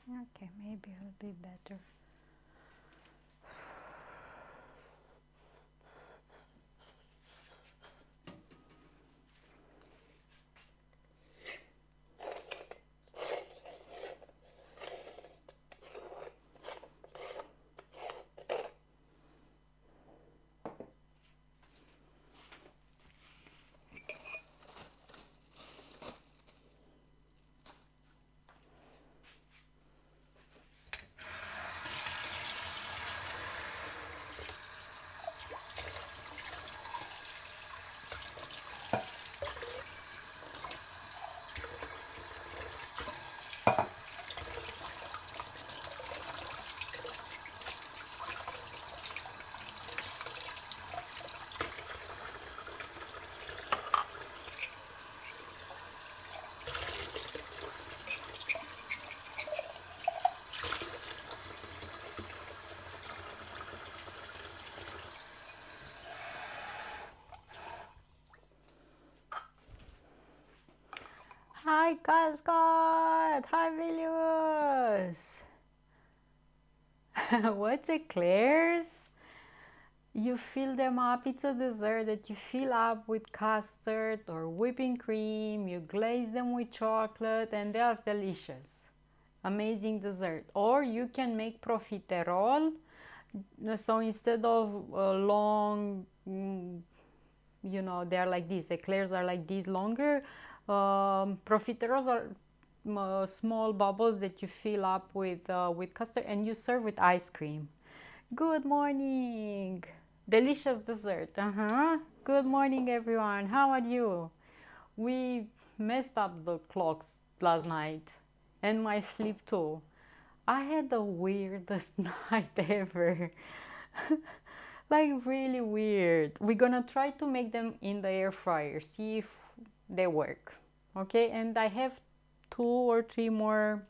Okay, maybe it'll be better. Hi, Cascade! Hi, Vilius! What's eclairs? You fill them up. It's a dessert that you fill up with custard or whipping cream. You glaze them with chocolate and they are delicious. Amazing dessert. Or you can make profiterole. So instead of long, they are like this. Eclairs are like these longer. Profiteroles are small bubbles that you fill up with custard and you serve with ice cream. Good morning. Delicious dessert. Good morning, everyone. How are you? We messed up the clocks last night and my sleep too. I had the weirdest night ever. Like really weird. We're gonna try to make them in the air fryer, see if they work. Okay, and I have 2 or 3 more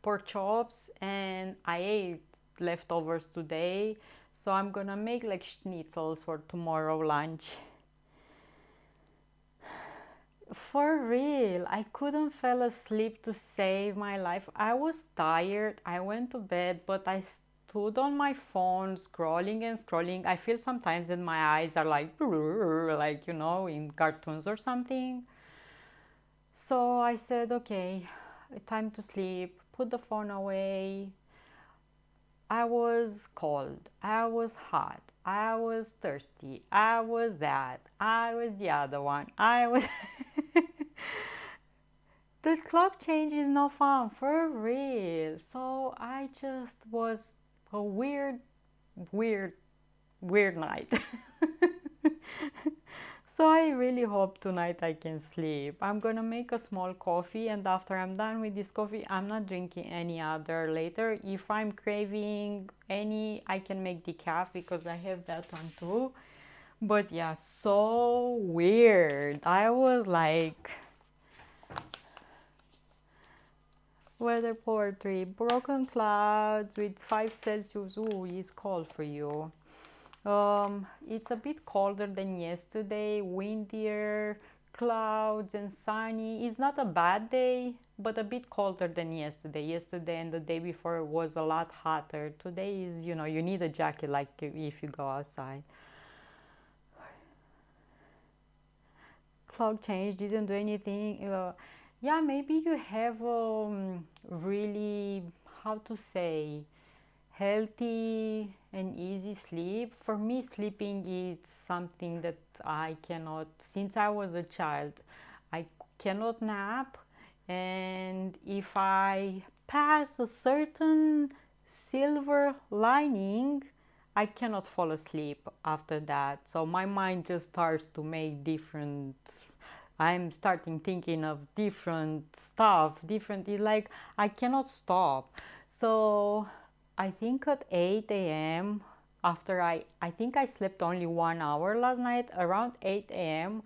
pork chops and I ate leftovers today, so I'm gonna make like schnitzels for tomorrow lunch. For real, I couldn't fall asleep to save my life. I was tired. I went to bed, but I stood on my phone scrolling and scrolling. I feel sometimes that my eyes are like like in cartoons or something. So I said, okay, time to sleep. Put the phone away. I was cold, I was hot, I was thirsty, I was that, I was the other one, I was. The clock change is no fun for real. So I just was a weird, weird night. So I really hope tonight I can sleep. I'm gonna make a small coffee and after I'm done with this coffee, I'm not drinking any other later. If I'm craving any, I can make decaf because I have that one too. But yeah, so weird. I was like, weather poetry, broken clouds with 5 Celsius. Ooh, is cold for you. It's a bit colder than yesterday, windier, clouds and sunny. It's not a bad day, but a bit colder than yesterday. Yesterday and the day before was a lot hotter. Today is, you need a jacket like if you go outside. Cloud change didn't do anything. Yeah, maybe you have really, how to say, healthy and easy sleep. For me, sleeping is something that I cannot, since I was a child, I cannot nap. And if I pass a certain silver lining, I cannot fall asleep after that. So my mind just starts to make different. I'm starting thinking of different stuff, different. It's like I cannot stop. So I think at 8 a.m. after I think I slept only 1 hour last night. Around 8 a.m.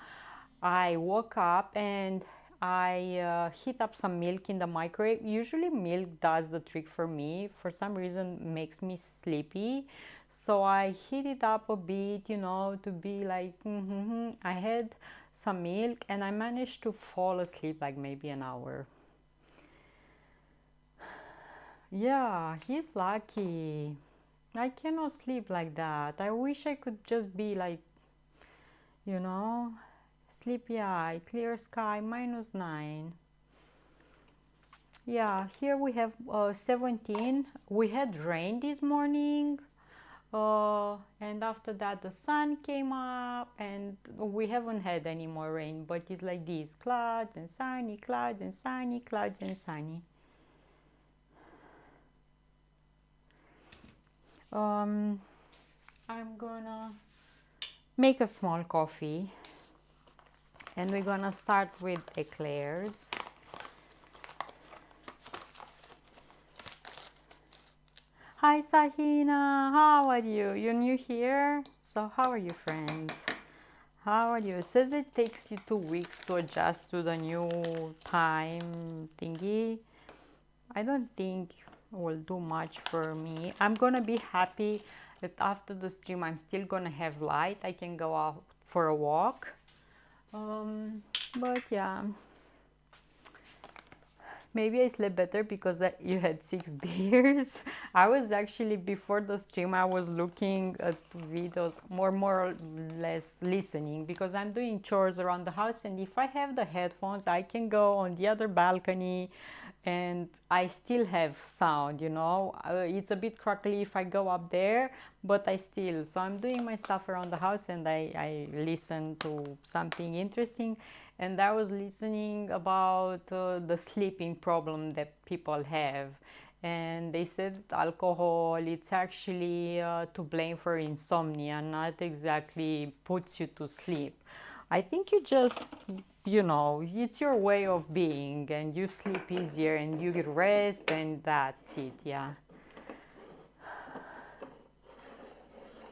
I woke up and I heat up some milk in the microwave. Usually milk does the trick for me. For some reason makes me sleepy. So I heat it up a bit, to be like, I had some milk and I managed to fall asleep like maybe an hour. Yeah, he's lucky. I cannot sleep like that. I wish I could just be like, you know, sleepy eye, clear sky, -9. Yeah, here we have 17. We had rain this morning, and after that the sun came up, and we haven't had any more rain, but it's like this, clouds and sunny, clouds and sunny, clouds and sunny. Um, I'm gonna make a small coffee, and we're gonna start with eclairs. Hi Sahina, how are you? You're new here? So how are you, friends? How are you? It says it takes you 2 weeks to adjust to the new time thingy. I don't think it will do much for me. I'm gonna be happy that after the stream I'm still gonna have light. I can go out for a walk. But yeah, maybe I slept better because you had 6 beers. I was actually, before the stream, I was looking at videos, more or less listening, because I'm doing chores around the house, and if I have the headphones, I can go on the other balcony and I still have sound, you know. It's a bit crackly if I go up there, but I still, so I'm doing my stuff around the house, and I listen to something interesting. And I was listening about the sleeping problem that people have, and they said alcohol, it's actually to blame for insomnia, not exactly puts you to sleep. I think you just, you know, it's your way of being, and you sleep easier and you get rest, and that's it. Yeah.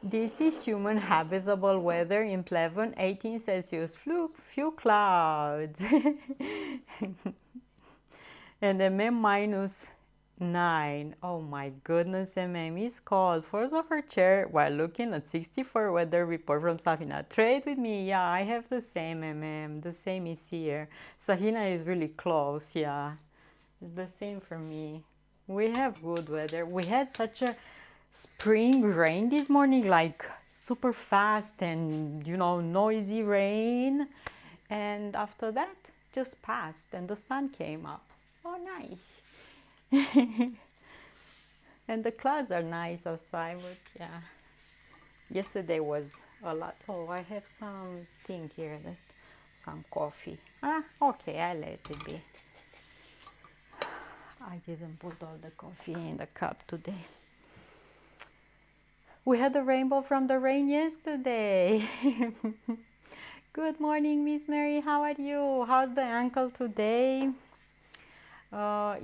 This is human habitable weather in Pleven, 18 Celsius, few clouds. And -9. Oh my goodness, is cold. Falls off her chair while looking at 64 weather report from Safina. Trade with me. Yeah, I have the same, The same is here. Sahina is really close. Yeah, it's the same for me. We have good weather. We had such a spring rain this morning, like super fast and, you know, noisy rain. And after that, just passed and the sun came up. Oh, nice. And the clouds are nice outside, but yeah. Yesterday was a lot. Oh, I have some thing here, some coffee. Okay, I let it be. I didn't put all the coffee in the cup today. We had a rainbow from the rain yesterday. Good morning, Miss Mary. How are you? How's the ankle today?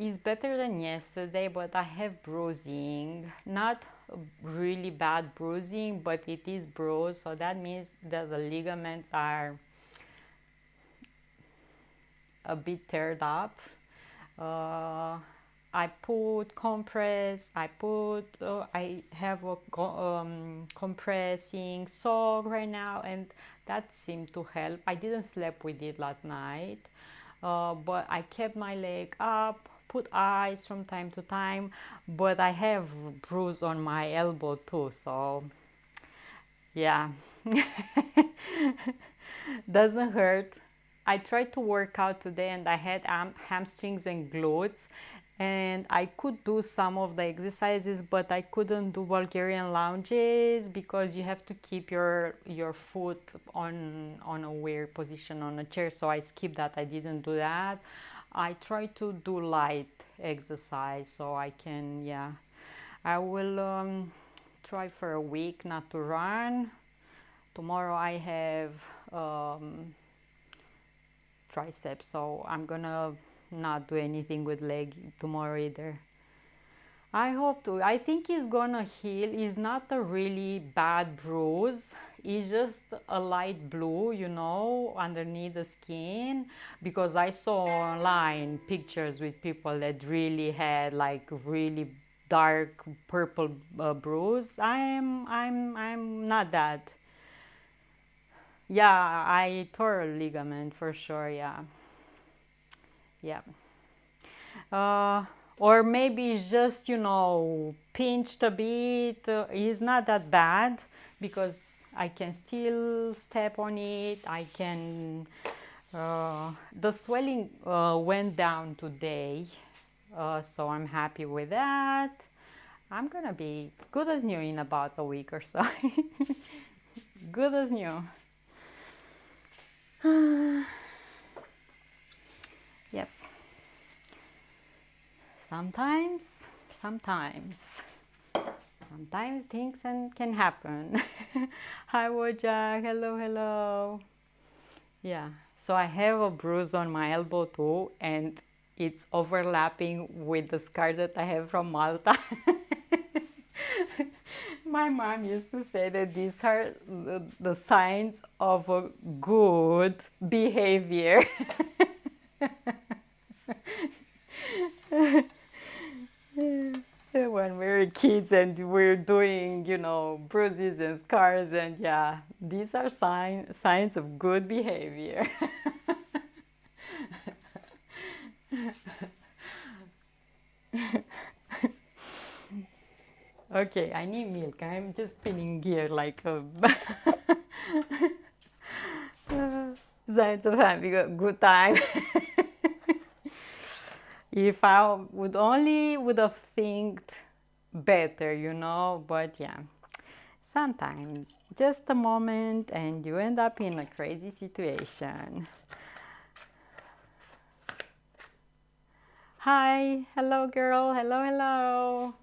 It's better than yesterday, but I have bruising. Not really bad bruising, but it is bruised. So that means that the ligaments are a bit teared up. I put compress. I have a compressing sock right now, and that seemed to help. I didn't sleep with it last night. But I kept my leg up, put ice from time to time, but I have bruise on my elbow too, so yeah. Doesn't hurt. I tried to work out today, and I had hamstrings and glutes, and I could do some of the exercises, but I couldn't do Bulgarian lunges because you have to keep your foot on a weird position on a chair, so I skipped that. I didn't do that. I try to do light exercise so I can, yeah. I will try for a week not to run. Tomorrow I have triceps, so I'm gonna not do anything with leg tomorrow either. I hope to. I think it's gonna heal. It's not a really bad bruise. It's just a light blue, you know, underneath the skin, because I saw online pictures with people that really had like really dark purple bruise. I'm not that. Yeah, I tore a ligament for sure. Yeah, yeah. or maybe it's just, you know, pinched a bit. It's not that bad because I can still step on it. I can, the swelling went down today, so I'm happy with that. I'm gonna be good as new in about a week or so. Good as new. Yep. Sometimes things can happen. Hi, Wojak. Hello, hello. Yeah. So I have a bruise on my elbow too, and it's overlapping with the scar that I have from Malta. My mom used to say that these are the signs of a good behavior. When we were kids and we're doing, you know, bruises and scars, and yeah, these are signs of good behavior. Okay, I need milk. I'm just spinning here like a signs of having a good time. If I would have think better, you know, but yeah, sometimes just a moment and you end up in a crazy situation. Hi, hello girl, hello, hello.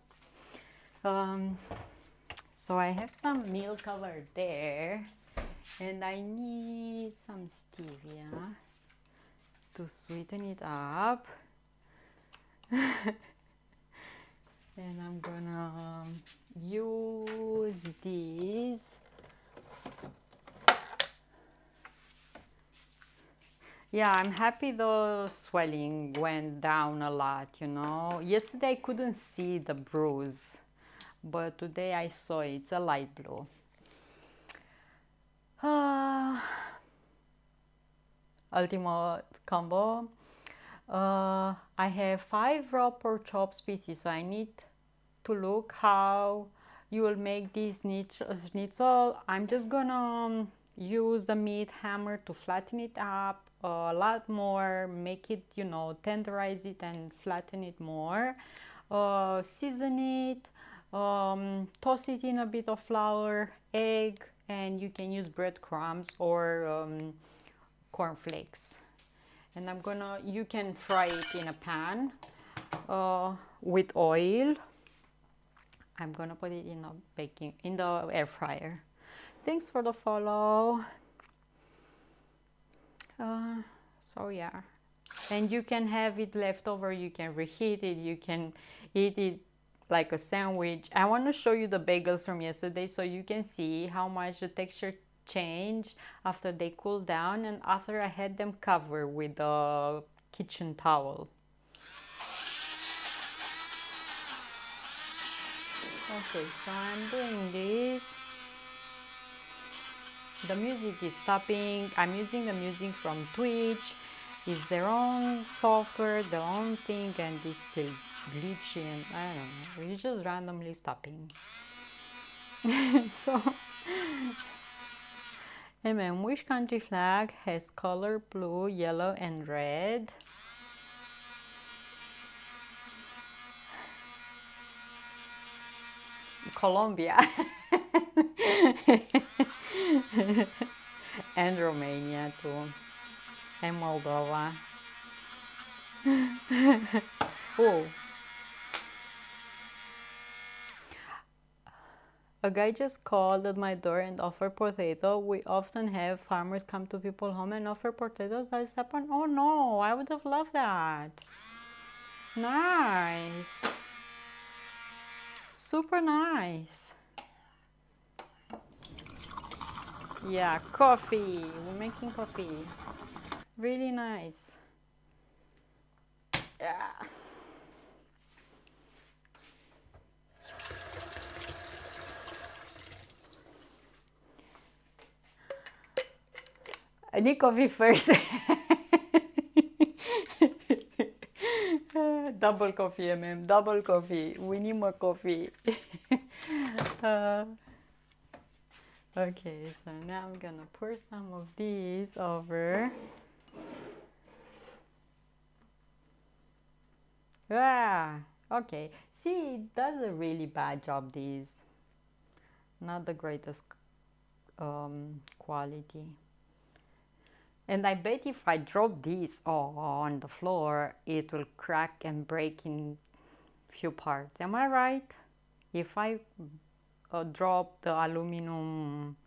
So I have some milk over there and I need some stevia to sweeten it up. And I'm gonna use these. Yeah, I'm happy the swelling went down a lot, you know. Yesterday I couldn't see the bruise, but today I saw it. It's a light blue. Ultimate combo. I have 5 raw pork chop pieces, so I need to look how you will make this schnitzel. I'm just gonna use the meat hammer to flatten it up a lot more, make it, you know, tenderize it and flatten it more. Season it, toss it in a bit of flour, egg, and you can use breadcrumbs or cornflakes. And you can fry it in a pan with oil. I'm gonna put it in the air fryer. Thanks for the follow. So yeah, and you can have it left over. You can reheat it. You can eat it like a sandwich. I want to show you the bagels from yesterday so you can see how much the texture changed after they cooled down and after I had them covered with a kitchen towel. Okay, so I'm doing this. The music is stopping. I'm using the music from Twitch. It's their own software, their own thing, and it's still glitchy and I don't know. It's just randomly stopping. So, which country flag has color blue, yellow, and red? Colombia. And Romania too. And Moldova. Oh. A guy just called at my door and offered potato. We often have farmers come to people's home and offer potatoes. Does happen? Oh no, I would have loved that. Nice. Super nice. Yeah, coffee. We're making coffee. Really nice. Yeah. I need coffee first. Double coffee, MM, double coffee. We need more coffee. uh, okay, so now I'm gonna pour some of these over. Ah, okay. See, it does a really bad job, these. Not the greatest quality. And I bet if I drop this on the floor, it will crack and break in few parts. Am I right? If I drop the aluminum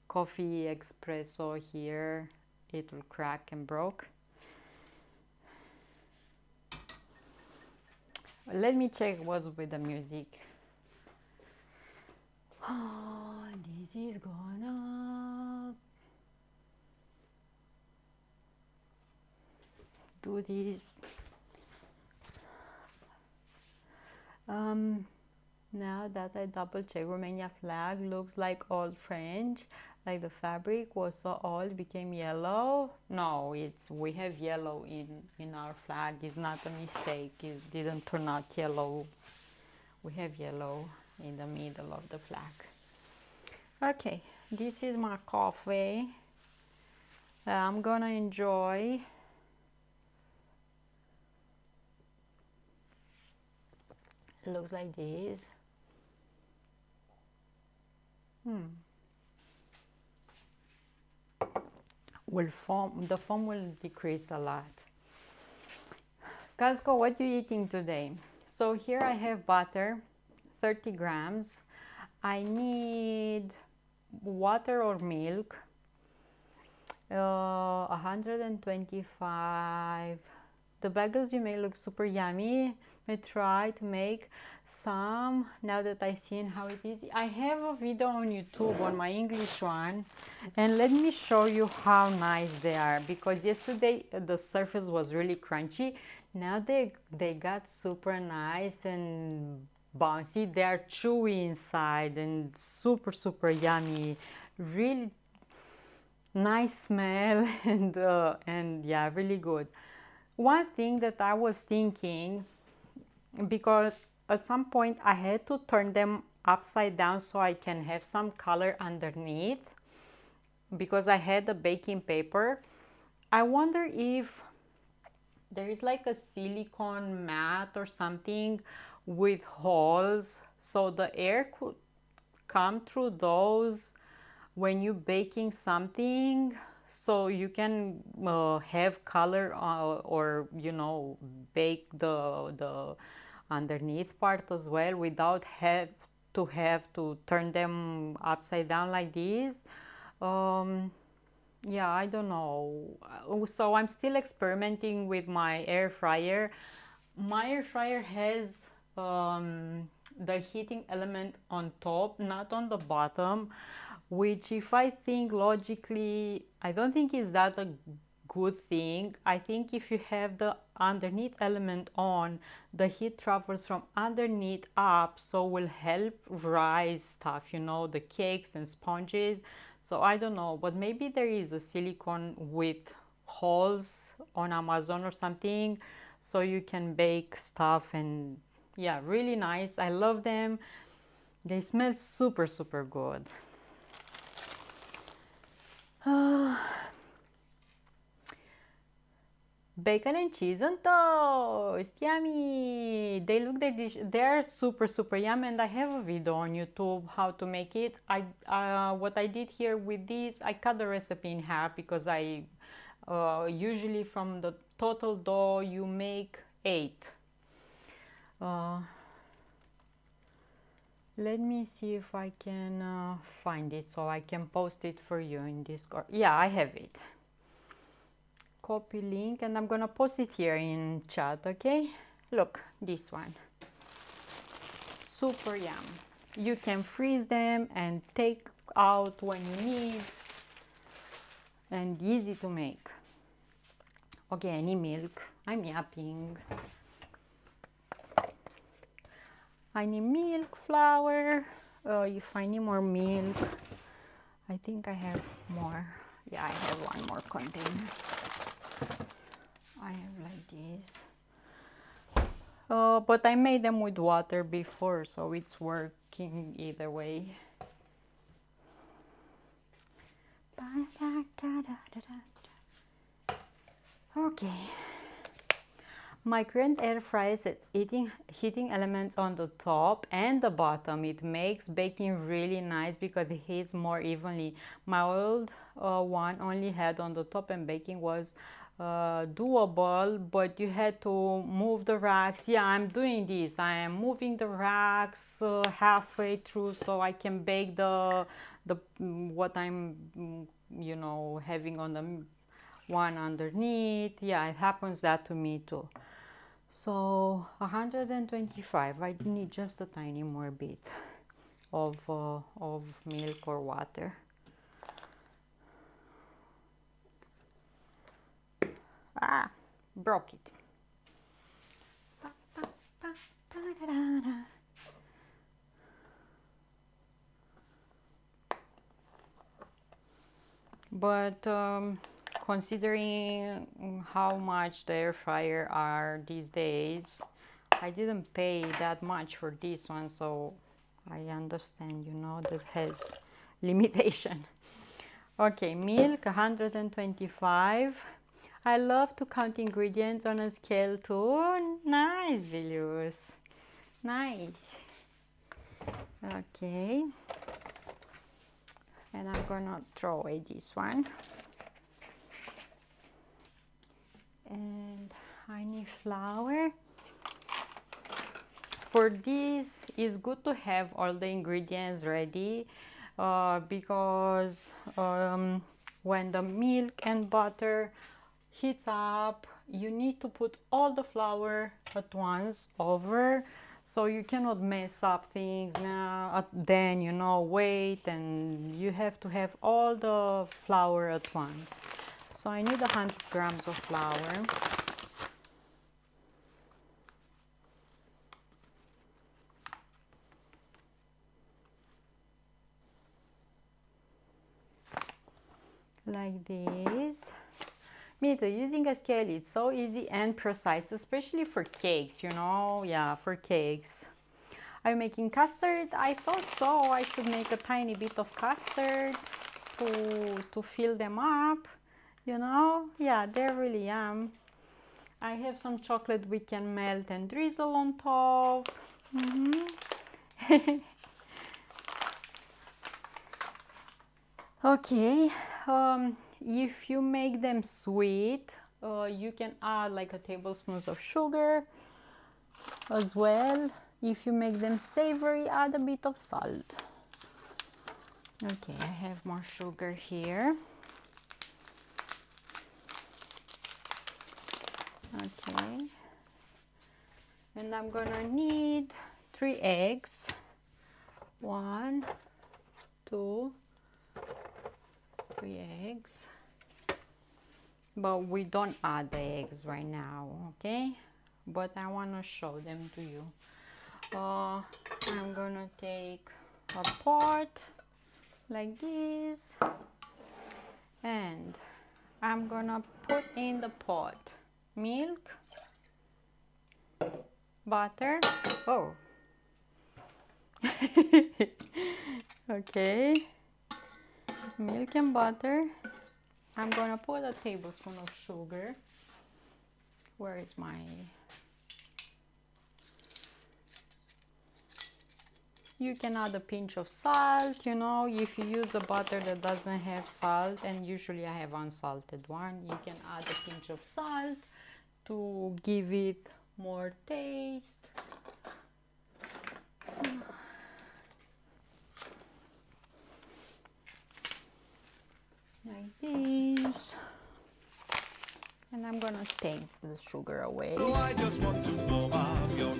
coffee espresso here, it will crack and broke. Let me check what's with the music. Oh, this is gonna do this. Now that I double check, Romania flag looks like old French, like the fabric was so old became yellow. No, we have yellow in our flag. It's not a mistake. It didn't turn out yellow. We have yellow in the middle of the flag. Okay, this is my coffee. I'm gonna enjoy. It looks like this. The foam will decrease a lot. Casco, what are you eating today? So here I have butter, 30 grams. I need water or milk, 125. The bagels you may look super yummy. I try to make some now that I've seen how it is. I have a video on YouTube on my English one, and let me show you how nice they are, because yesterday the surface was really crunchy. Now they got super nice and bouncy. They are chewy inside and super yummy. Really nice smell and yeah, really good. One thing that I was thinking, because at some point I had to turn them upside down so I can have some color underneath, because I had the baking paper. I wonder if there is like a silicone mat or something with holes so the air could come through those when you're baking something, so you can have color or you know, bake the underneath part as well without have to turn them upside down like this. Yeah, I don't know. So I'm still experimenting with my air fryer. My air fryer has the heating element on top, not on the bottom, which if I think logically, I don't think is that a good thing. I think if you have the underneath element on, the heat travels from underneath up, so will help rise stuff, you know, the cakes and sponges. So I don't know, but maybe there is a silicone with holes on Amazon or something, so you can bake stuff. And yeah, really nice. I love them. They smell super good. Bacon and cheese on toast, yummy. They look delicious. They are super yummy, and I have a video on YouTube how to make it. What I did here with this, I cut the recipe in half, because I usually from the total dough you make 8. Let me see if I can find it so I can post it for you in Discord. Yeah, I have it. Copy link, and I'm gonna post it here in chat. Okay, look, this one, super yum. You can freeze them and take out when you need, and easy to make. Okay, I need milk. I'm yapping. I need milk, flour. If I need more milk, I think I have more. Yeah, I have one more container. I have like this. but I made them with water before, so it's working either way. Okay. My current air fryer is heating elements on the top and the bottom. It makes baking really nice because it heats more evenly. My old one only had on the top, and baking was doable, but you had to move the racks. Yeah, I'm doing this. I am moving the racks halfway through so I can bake the what I'm having on the one underneath. Yeah, it happens that to me too. So 125, I need just a tiny more bit of milk or water. Ah, broke it. But considering how much the air fryer are these days, I didn't pay that much for this one, so I understand, that has limitation. Okay, milk 125. I love to count ingredients on a scale too. Nice, Vilius. Nice. Okay. And I'm gonna throw away this one. And I need flour. For this, it's good to have all the ingredients ready because when the milk and butter heats up, you need to put all the flour at once over, so you cannot mess up things now. Then wait, and you have to have all the flour at once. So I need 100 grams of flour. Like this. Me too, using a scale, it's so easy and precise, especially for cakes, yeah, for cakes. I'm making custard. I thought so I should make a tiny bit of custard to fill them up, yeah, they really am. I have some chocolate we can melt and drizzle on top. Okay, if you make them sweet, you can add like a tablespoon of sugar as well. If you make them savory, add a bit of salt. Okay, I have more sugar here. Okay, and I'm gonna need 3 eggs. 1, 2, 3 eggs. But we don't add the eggs right now, okay? But I want to show them to you. I'm gonna take a pot like this, and I'm gonna put in the pot milk, butter. Oh, okay, milk and butter. I'm gonna put a tablespoon of sugar. Where is my... You can add a pinch of salt, if you use a butter that doesn't have salt, and usually I have unsalted one, you can add a pinch of salt to give it more taste. Like this. And I'm gonna take the sugar away. Oh, I just want to warm up your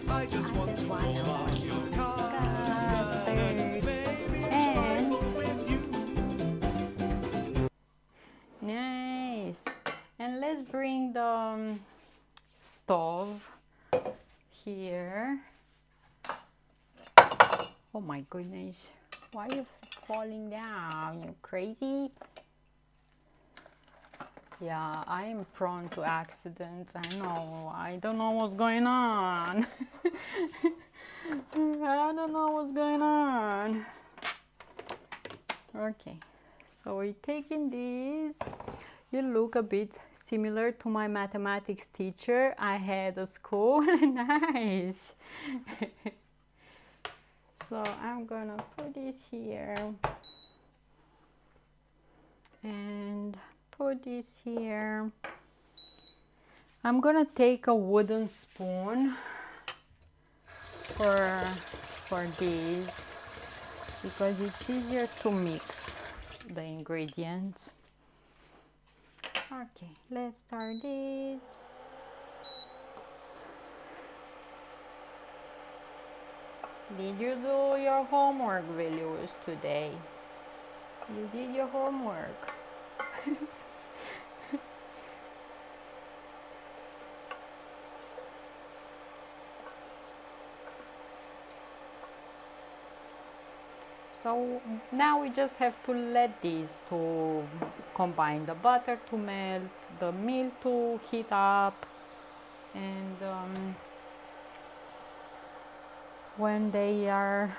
I just want to warm up your custard. And nice. And let's bring the stove here. Oh my goodness. Why are you falling down? You crazy? Yeah, I am prone to accidents. I know. I don't know what's going on. I don't know what's going on. Okay, so we're taking these. You look a bit similar to my mathematics teacher I had at school. Nice. So I'm gonna put this here and put this here. I'm gonna take a wooden spoon for these because it's easier to mix the ingredients. Okay, let's start this. Did you do your homework, Velius, today? You did your homework. So now we just have to let these to combine, the butter to melt, the milk to heat up, and when they are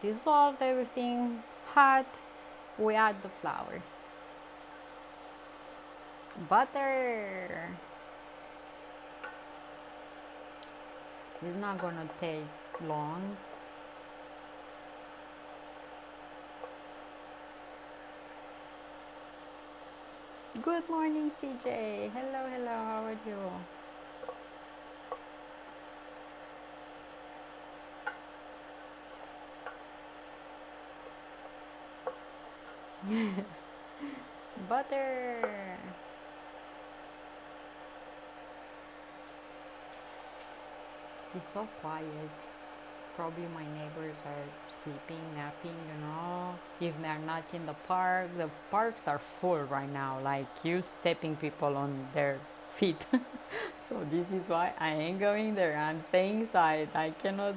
dissolved, everything hot, we add the flour. Butter. It's not gonna take long. Good morning, CJ. Hello, hello, how are you? Butter. It's so quiet. Probably my neighbors are sleeping, napping, you know. If they're not in the parks are full right now, like you stepping people on their feet. So this is why I ain't going there. I'm staying inside. I cannot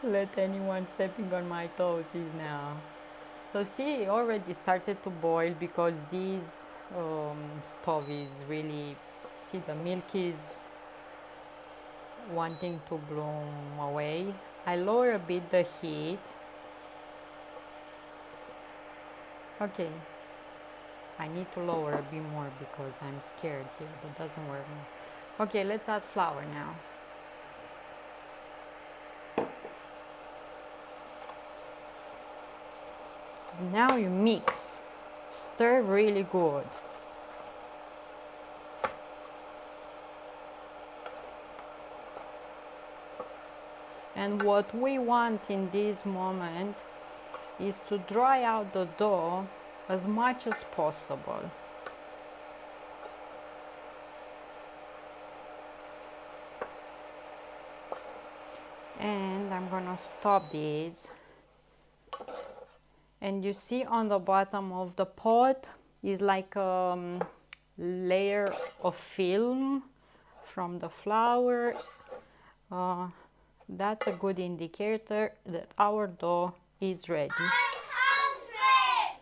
let anyone stepping on my toes now. So see, it already started to boil because this stove is really, see, the milk is wanting to bloom away. I lower a bit the heat. Okay, I need to lower a bit more because I'm scared here. That doesn't work. Okay, let's add flour now. Now you mix, stir really good. And what we want in this moment is to dry out the dough as much as possible. And I'm gonna stop these. And you see on the bottom of the pot is like a layer of film from the flour. That's a good indicator that our dough is ready. I'm hungry!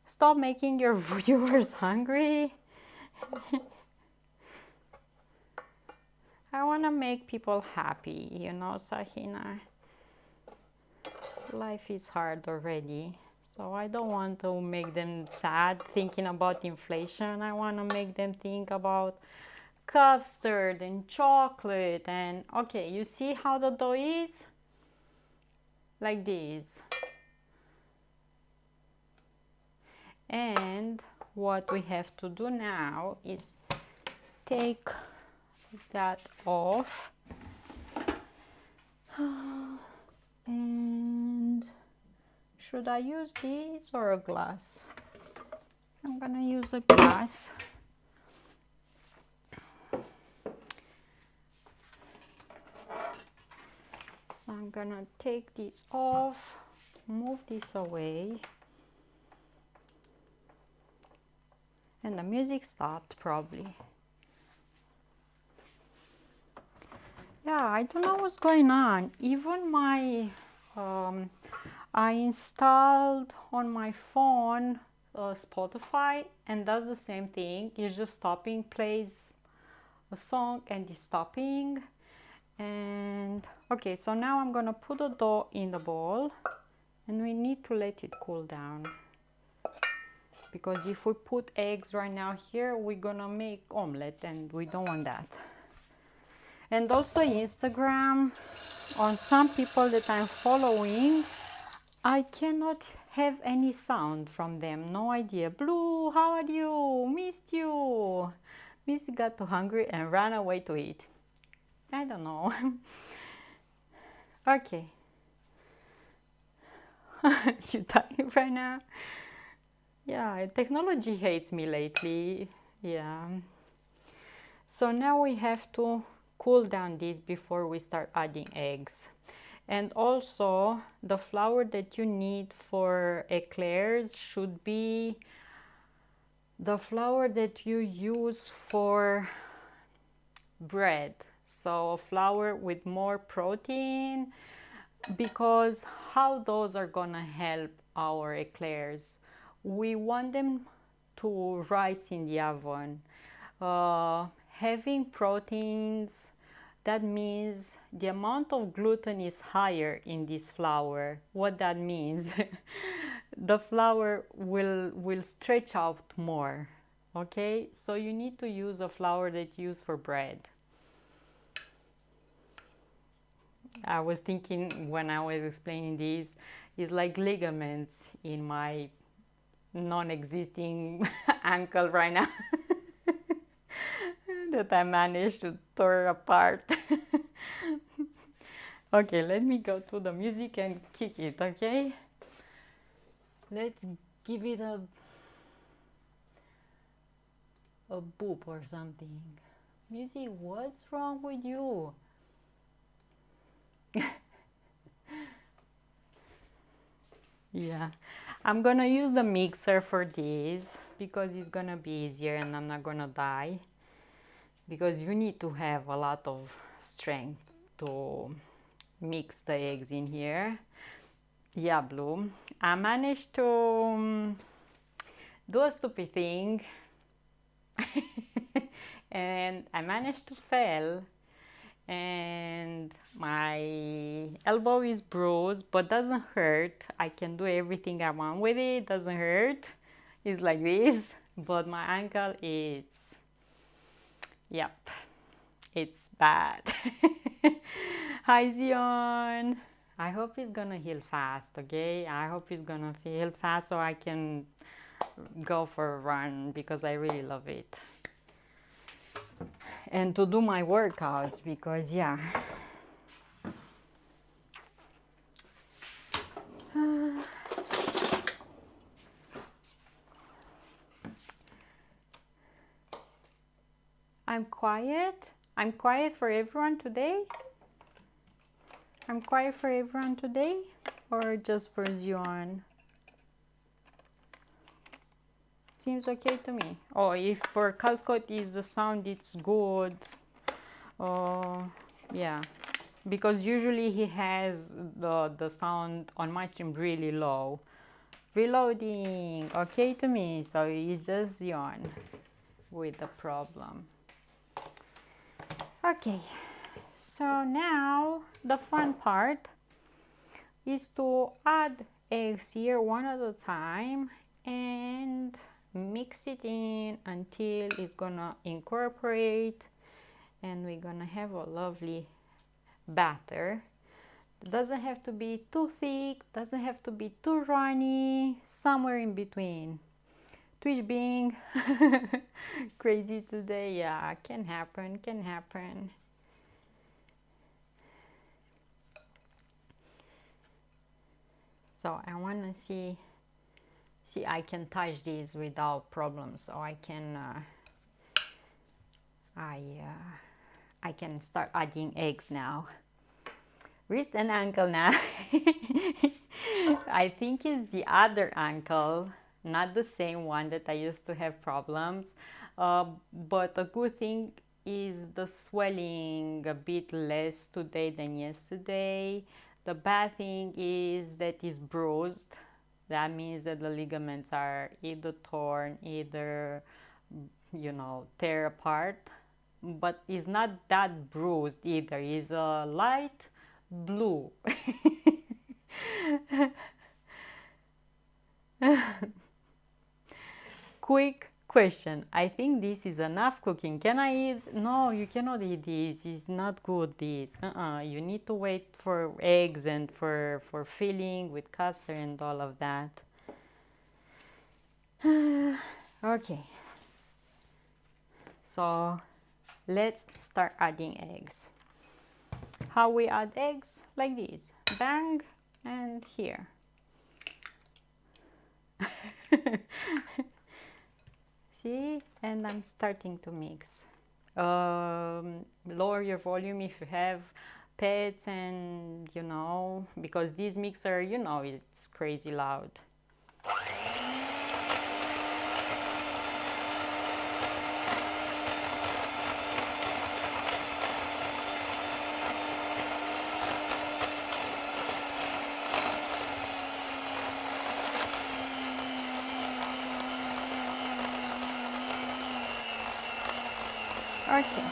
Stop making your viewers hungry. I want to make people happy, you know, Sahina. Life is hard already, so I don't want to make them sad thinking about inflation. I want to make them think about custard and chocolate. And okay, you see how the dough is? Like this. And what we have to do now is take that off. And should I use this or a glass? I'm gonna use a glass. So I'm gonna take this off, move this away. And the music stopped probably. Yeah, I don't know what's going on. Even my, I installed on my phone Spotify and does the same thing. It's just stopping, plays a song and is stopping. And okay, so now I'm gonna put the dough in the bowl and we need to let it cool down, because if we put eggs right now here, we're gonna make omelette and we don't want that. And also Instagram, on some people that I'm following, I cannot have any sound from them. No idea. Blue, how are you? Missed you. Missy got too hungry and ran away to eat. I don't know. Okay. You dying right now? Yeah, technology hates me lately. Yeah. So now we have to cool down this before we start adding eggs. And also the flour that you need for eclairs should be the flour that you use for bread. So flour with more protein, because how those are gonna help our eclairs? We want them to rise in the oven. Having proteins, that means the amount of gluten is higher in this flour. What that means, the flour will stretch out more. Okay, so you need to use a flour that you use for bread. I was thinking when I was explaining this, it's like ligaments in my non-existing ankle right now. That I managed to tear apart. Okay, let me go to the music and kick it, okay? Let's give it a boop or something. Music, what's wrong with you? Yeah, I'm gonna use the mixer for this because it's gonna be easier and I'm not gonna die. Because you need to have a lot of strength to mix the eggs in here. Yeah, Blue. I managed to do a stupid thing and I managed to fail, and my elbow is bruised but doesn't hurt. I can do everything I want with it, doesn't hurt. It's like this, but my ankle is, yep, it's bad. Hi Zion. I hope it's gonna heal fast, okay? I hope it's gonna heal fast so I can go for a run, because I really love it. And to do my workouts, because yeah. I'm quiet. I'm quiet for everyone today. I'm quiet for everyone today, or just for Zion? Seems okay to me. Oh, if for Calscott is the sound, it's good. Yeah, because usually he has the sound on my stream really low. Reloading, okay to me. So it's just Zion with the problem. Okay, so now the fun part is to add eggs here one at a time and mix it in until it's gonna incorporate, and we're gonna have a lovely batter. It doesn't have to be too thick, doesn't have to be too runny, somewhere in between. Twitch being crazy today, yeah, can happen, can happen. So I want to see I can touch this without problems, so I can I can start adding eggs now. Wrist and ankle now. I think it's the other ankle, not the same one that I used to have problems, but a good thing is the swelling a bit less today than yesterday. The bad thing is that it's bruised, that means that the ligaments are either torn, either, you know, tear apart. But it's not that bruised either. It's a light blue. Quick question. I think this is enough cooking. Can I eat? No, you cannot eat this. It's not good, this. You need to wait for eggs and for filling with custard and all of that. Okay. So let's start adding eggs. How we add eggs? Like this. Bang and here. See? And I'm starting to mix. Lower your volume if you have pets, and you know, because this mixer, you know, it's crazy loud. Okay,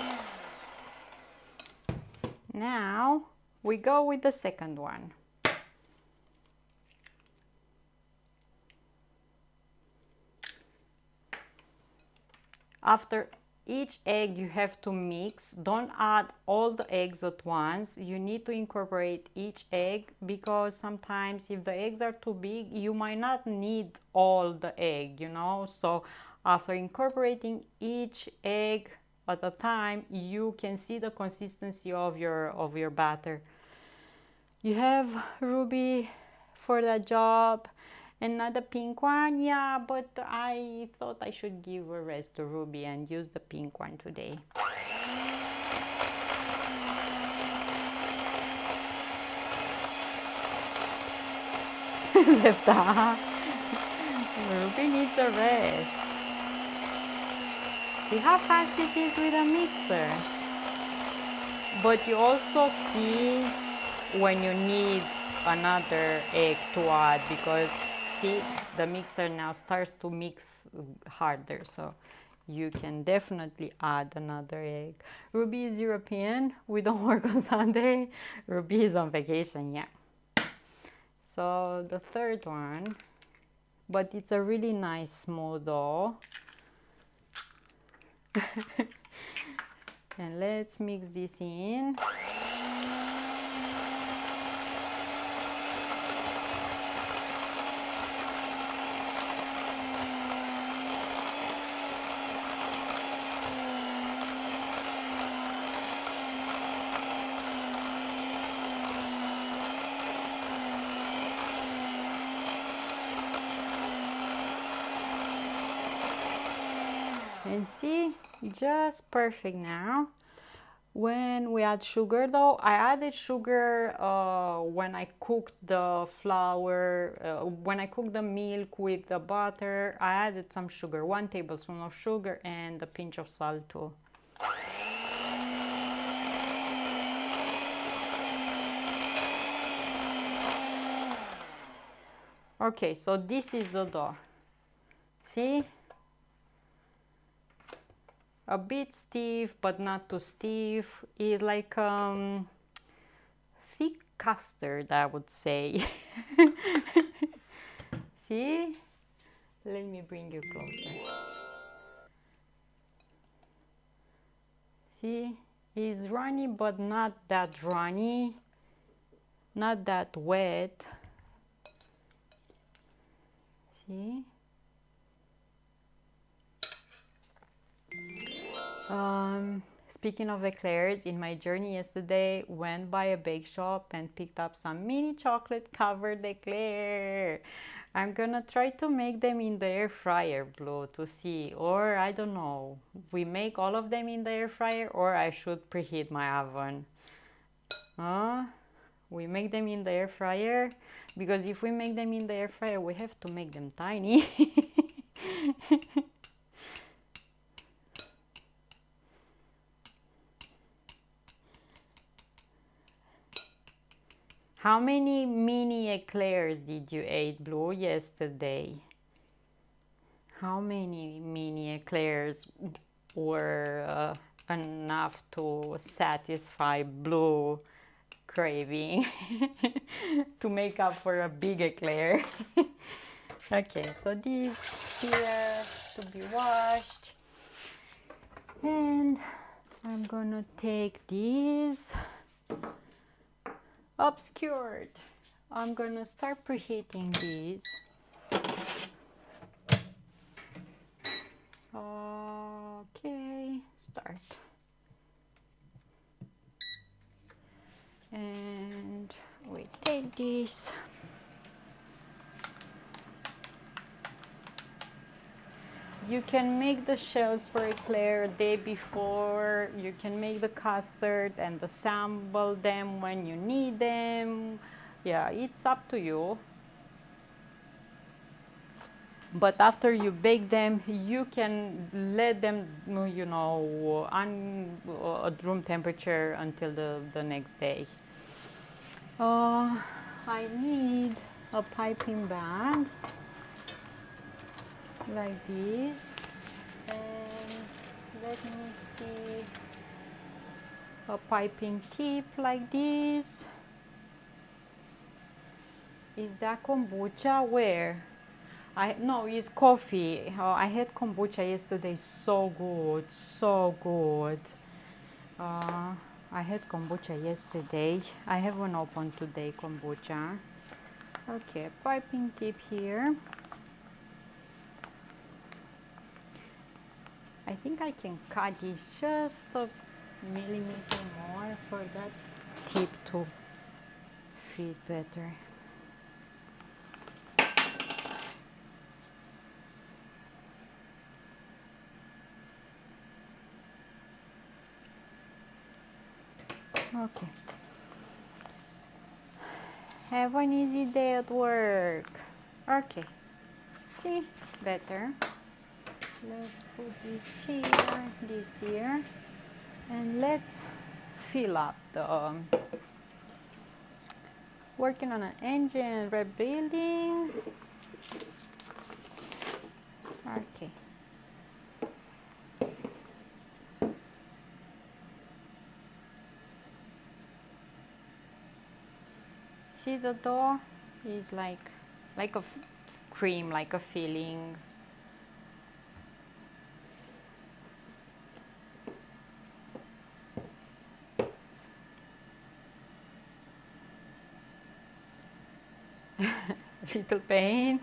now we go with the second one. After each egg you have to mix. Don't add all the eggs at once. You need to incorporate each egg, because sometimes if the eggs are too big, you might not need all the egg, you know. So after incorporating each egg at a time, you can see the consistency of your batter. You have Ruby for that job and not the pink one. Yeah, but I thought I should give a rest to Ruby and use the pink one today. Left out. Ruby needs a rest. See how fast it is with a mixer. But you also see when you need another egg to add, because see, the mixer now starts to mix harder, so you can definitely add another egg. Ruby is European. We don't work on Sunday. Ruby is on vacation, yeah. So the third one, but it's a really nice smooth dough. And let's mix this in. And see, just perfect now. When we add sugar though, I added sugar when I cooked the flour, when I cooked the milk with the butter, I added some sugar, 1 tablespoon of sugar and a pinch of salt too. Okay, so this is the dough. See? A bit stiff, but not too stiff. It's like thick custard, I would say. See? Let me bring you closer. See? It's runny, but not that runny. Not that wet. See? Speaking of eclairs, in my journey yesterday, went by a bake shop and picked up some mini chocolate covered eclair. I'm gonna try to make them in the air fryer, Blue, to see, or I don't know, we make all of them in the air fryer, or I should preheat my oven. We make them in the air fryer, because if we make them in the air fryer, we have to make them tiny. How many mini eclairs did you eat, Blue, yesterday? How many mini eclairs were enough to satisfy Blue craving to make up for a big eclair? Okay, so this here to be washed, and I'm gonna take this obscured. I'm gonna start preheating these. Okay, start. And we take this. You can make the shells for eclair a day before. You can make the custard and assemble them when you need them. Yeah, it's up to you. But after you bake them, you can let them, you know, at room temperature until the next day. I need a piping bag like this, and let me see, a piping tip like this. Is that kombucha? Where? No, it's coffee. I had kombucha yesterday. So good, so good. I had kombucha yesterday. I haven't opened today kombucha. Okay, piping tip here. I think I can cut it just a millimeter more for that tip to fit better. Okay. Have an easy day at work. Okay. See? Better. Let's put this here, and let's fill up the working on an engine rebuilding. Okay. See, the dough is like a cream, like a filling. Little pain.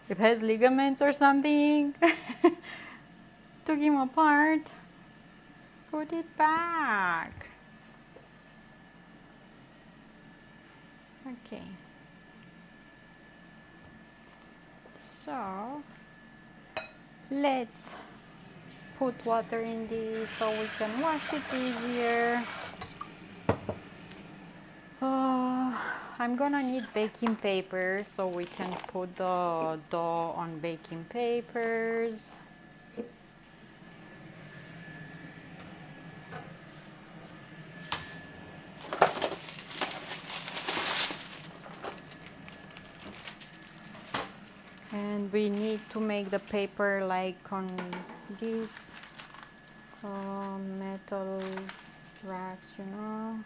It has ligaments or something. Took him apart. Put it back. Okay. So let's put water in this so we can wash it easier. I'm gonna need baking paper so we can put the dough on baking papers. And we need to make the paper like on these metal racks, you know.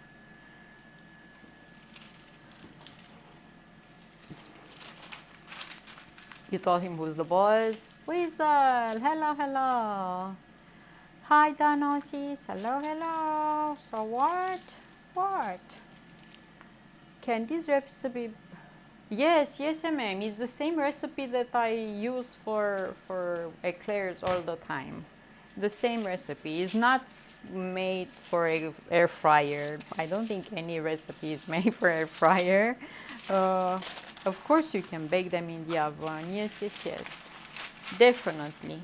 You told him who's the boss? Weasel, hello, hello. Hi, Danosis, hello, hello. So what? Can this recipe? Yes, ma'am. It's the same recipe that I use for eclairs all the time. The same recipe. It's not made for air fryer. I don't think any recipe is made for air fryer. Of course you can bake them in the oven. Yes. Definitely.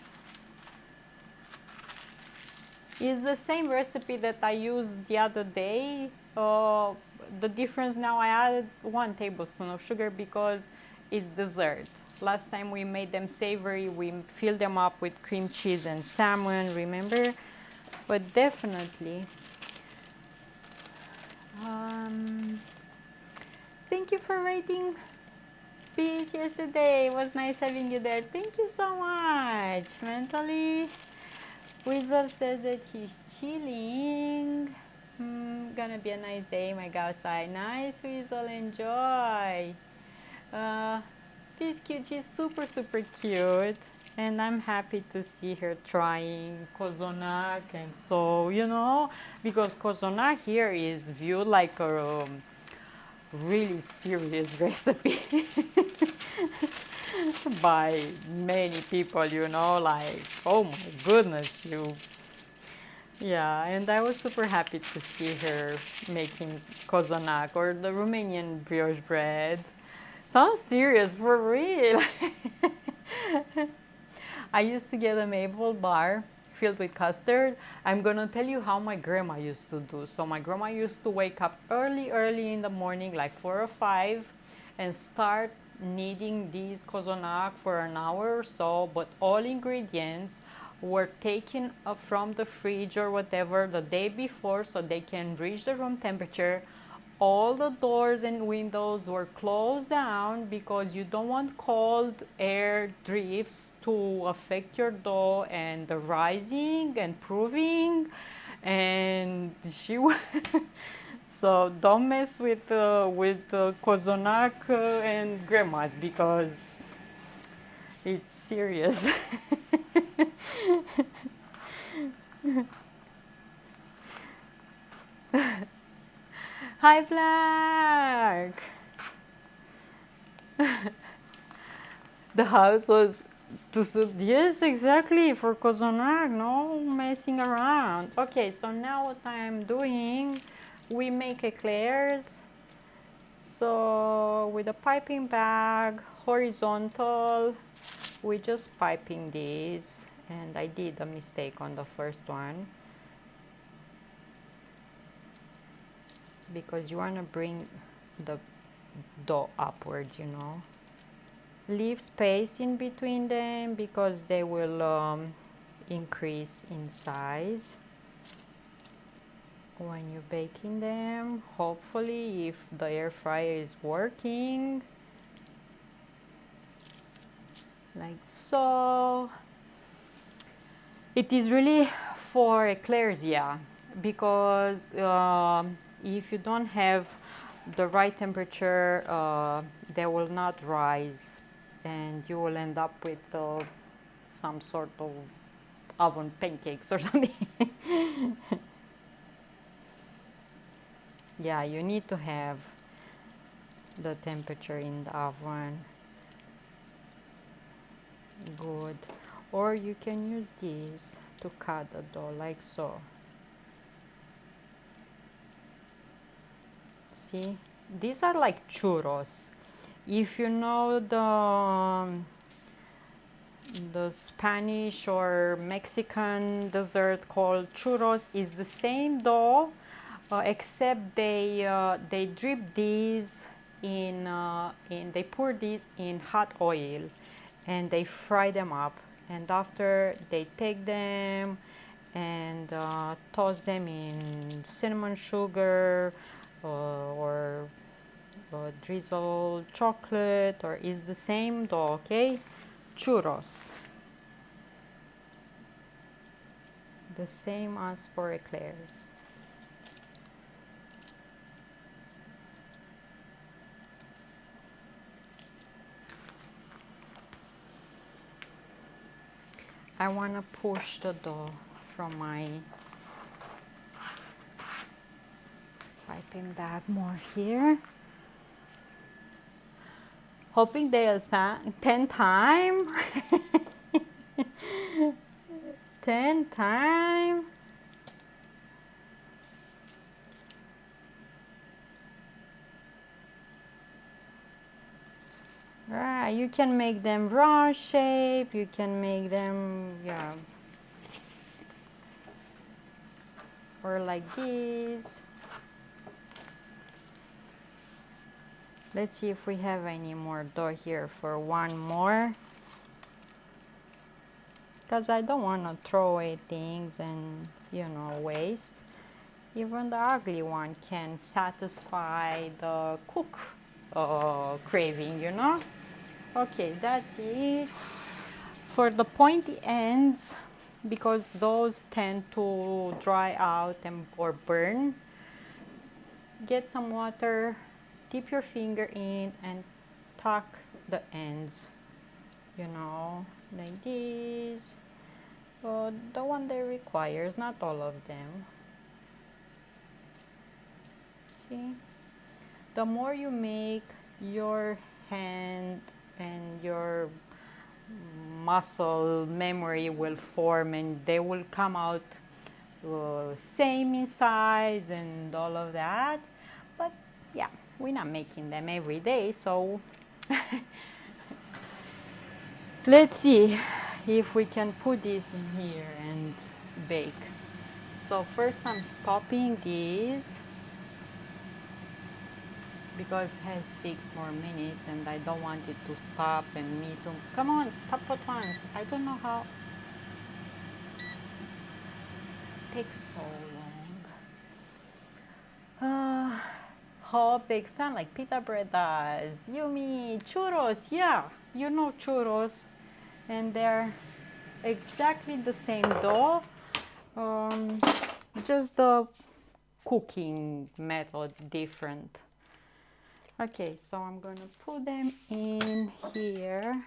It's the same recipe that I used the other day. The difference now, I added 1 tablespoon of sugar because it's dessert. Last time we made them savory, we filled them up with cream cheese and salmon, remember? But definitely, Um, Thank you for writing peace yesterday. It was nice having you there. Thank you so much. Mentally, Weasel says that he's chilling. Gonna be a nice day. Might go outside. Nice, Weasel. Enjoy. Peace cute. She's super, super cute. And I'm happy to see her trying kozonak. And so, you know, because kozonak here is viewed like a really serious recipe by many people, you know, like, oh my goodness, you. Yeah, and I was super happy to see her making kozonak or the Romanian brioche bread. Sounds serious, for real. I used to get a maple bar filled with custard. I'm gonna tell you how my grandma used to do. So my grandma used to wake up early in the morning, like 4 or 5, and start kneading these kozonak for an hour or so, but all ingredients were taken from the fridge or whatever the day before so they can reach the room temperature. All the doors and windows were closed down because you don't want cold air drifts to affect your dough and the rising and proving. And she so don't mess with kozonak and grandmas because it's serious. Hi, Black! The house was yes, exactly, for kozonak, no messing around. Okay, so now what I'm doing, we make eclairs. So with a piping bag, horizontal, we just piping these, and I did a mistake on the first one. Because you want to bring the dough upwards, you know. Leave space in between them because they will increase in size when you're baking them. Hopefully, if the air fryer is working, like so. It is really for eclairs, yeah, because if you don't have the right temperature, they will not rise and you will end up with some sort of oven pancakes or something. Yeah, you need to have the temperature in the oven. Good. Or you can use these to cut the dough like so. See, these are like churros. If you know the Spanish or Mexican dessert called churros, is the same dough, except they drip these they pour these in hot oil, and they fry them up. And after they take them and toss them in cinnamon sugar or drizzle chocolate, or is the same dough, okay? Churros. The same as for eclairs. I want to push the dough from my piping bag more here. Hoping they'll span 10 times. 10 times. Right, you can make them round shape, you can make them, yeah, or like this. Let's see if we have any more dough here for one more, because I don't want to throw away things and, you know, waste. Even the ugly one can satisfy the cook craving, you know. Okay, that's it. For the pointy ends, because those tend to dry out and or burn, get some water, dip your finger in and tuck the ends, you know, like this. The one that requires, not all of them. See, the more you make, your hand and your muscle memory will form, and they will come out same in size and all of that. But yeah, we're not making them every day, so let's see if we can put this in here and bake. So first I'm stopping this because it has 6 more minutes and I don't want it to stop and me to, come on, stop at once. I don't know how, it takes so long. Hope they expand like pita bread does. Yummy, churros, yeah, you know churros. And they're exactly the same dough, just the cooking method different. Okay, so I'm gonna put them in here.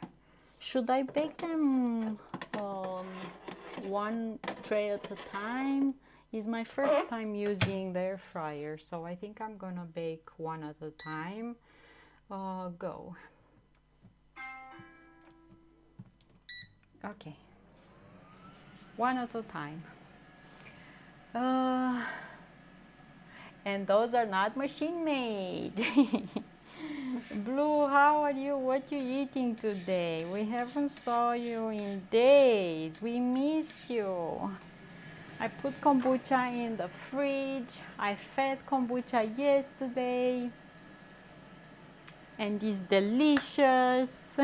Should I bake them one tray at a time? It's my first time using the air fryer, so I think I'm gonna bake one at a time. Go. Okay, one at a time. And those are not machine made. Blue, how are you? What you eating today? We haven't saw you in days. We missed you. I put kombucha in the fridge. I fed kombucha yesterday. And it's delicious.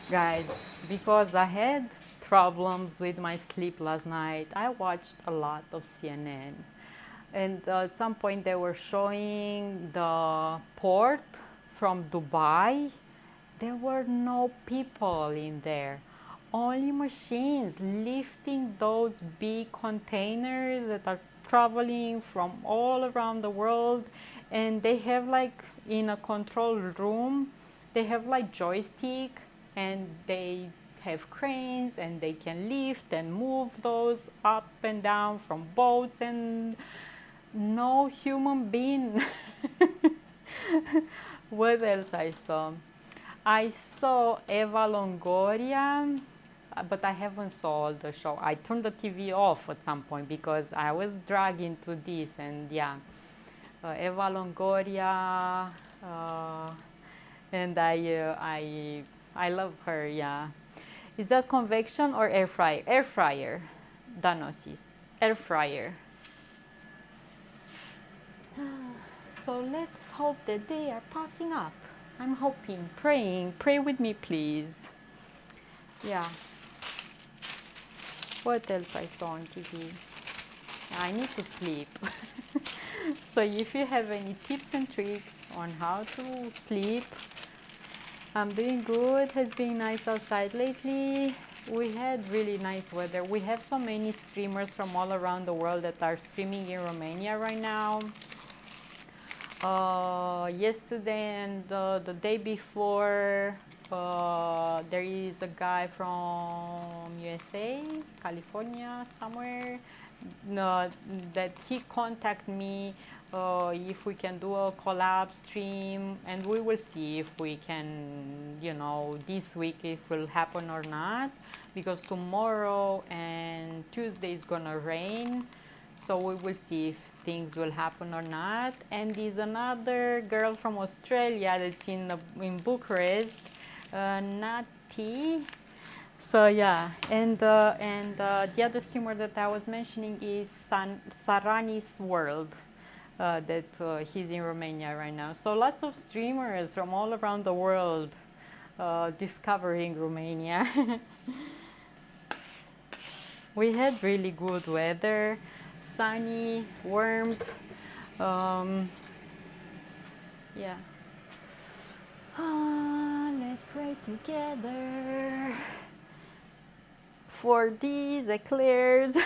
Guys, because I had problems with my sleep last night, I watched a lot of CNN. And at some point they were showing the port from Dubai. There were no people in there, only machines lifting those big containers that are traveling from all around the world. And they have like in a control room, they have like joystick and they have cranes and they can lift and move those up and down from boats, and no human being. What else I saw? I saw Eva Longoria, but I haven't saw the show. I turned the TV off at some point because I was dragged into this, and yeah, Eva Longoria, and I love her. Yeah, is that convection or air fryer? Air fryer, Danosis, air fryer. So let's hope that they are puffing up. I'm hoping, praying. Pray with me, please. Yeah. What else I saw on TV? I need to sleep. So if you have any tips and tricks on how to sleep, I'm doing good. Has been nice outside lately. We had really nice weather. We have so many streamers from all around the world that are streaming in Romania right now. Yesterday and the day before, there is a guy from USA, California, somewhere, that he contacted me if we can do a collab stream, and we will see if we can, you know, this week if it will happen or not, because tomorrow and Tuesday is gonna rain, so we will see if things will happen or not. And there's another girl from Australia that's in Bucharest, Nati. So yeah, and the other streamer that I was mentioning is Sarani's World, that he's in Romania right now. So lots of streamers from all around the world discovering Romania. We had really good weather, sunny, warmth. Yeah. Let's pray together for these eclairs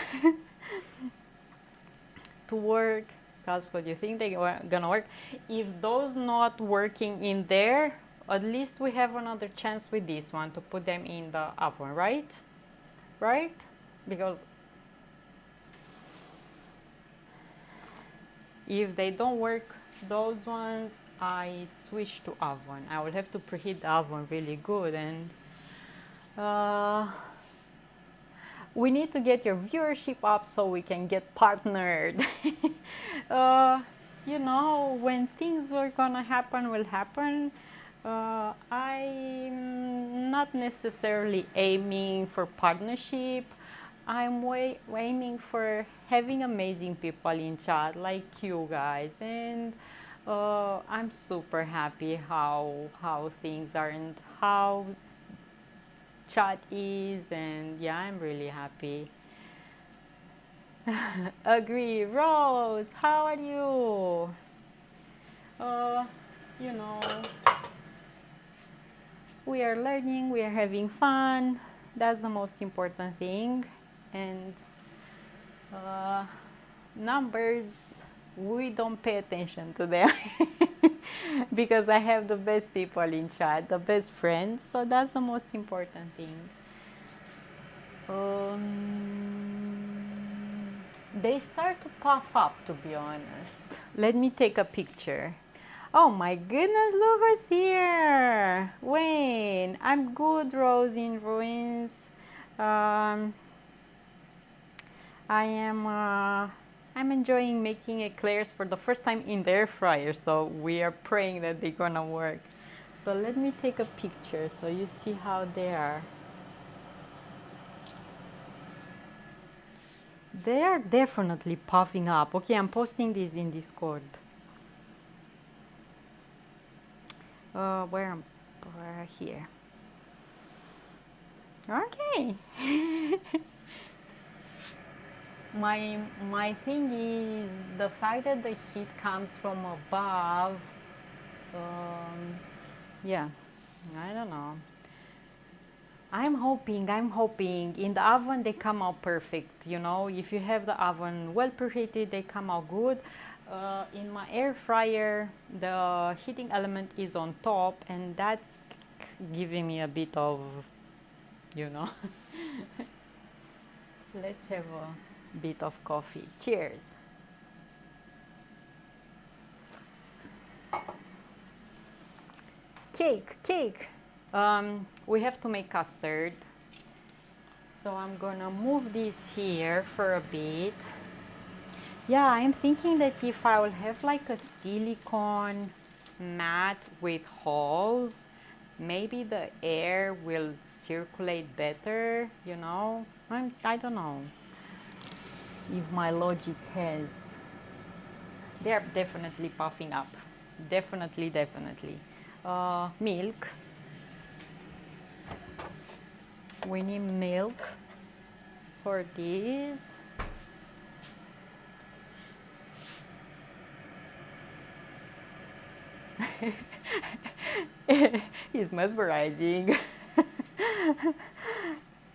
to work. That's what you think they're gonna work. If those not working in there, at least we have another chance with this one to put them in the oven, right? Right? Because if they don't work, those ones, I switch to oven. I will have to preheat the oven really good, and we need to get your viewership up so we can get partnered. You know, when things are gonna happen, will happen. I'm not necessarily aiming for partnership. I'm aiming for having amazing people in chat like you guys, and I'm super happy how things are and how chat is, and yeah, I'm really happy. Agree. Rose, how are you? You know, we are learning, we are having fun. That's the most important thing. And numbers, we don't pay attention to them because I have the best people in chat, the best friends, so that's the most important thing. They start to puff up, to be honest. Let me take a picture. Oh my goodness, look who's here. Wayne, I'm good, Rose in Ruins. I'm enjoying making eclairs for the first time in the air fryer, so we are praying that they're gonna work. So let me take a picture so you see how they are. They are definitely puffing up. Okay, I'm posting this in Discord. Where here. Okay. my thing is the fact that the heat comes from above. Yeah, I don't know. I'm hoping in the oven they come out perfect. You know, if you have the oven well preheated, they come out good. In my air fryer, the heating element is on top, and that's giving me a bit of, you know. Let's have a bit of coffee. Cheers. Cake. We have to make custard. So I'm gonna move this here for a bit. Yeah, I'm thinking that if I will have like a silicone mat with holes, maybe the air will circulate better, you know? I don't know if my logic has. They're definitely puffing up. Definitely. Milk. We need milk for this. He's mesmerizing.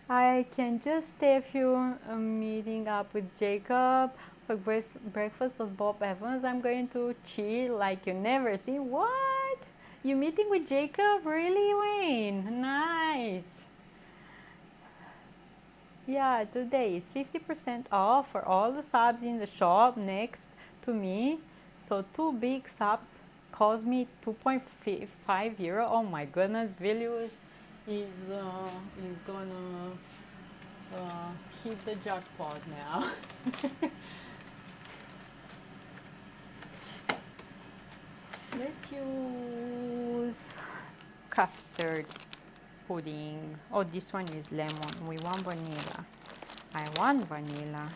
I can just stay a few meeting up with Jacob for breakfast at Bob Evans. I'm going to chill like you never see. What? You meeting with Jacob? Really, Wayne? Nice. Yeah, today is 50% off for all the subs in the shop next to me. So 2 big subs cost me 2.5 euro. Oh my goodness, Vilius is gonna hit the jackpot now. Let's use custard pudding. Oh, this one is lemon. We want vanilla. I want vanilla.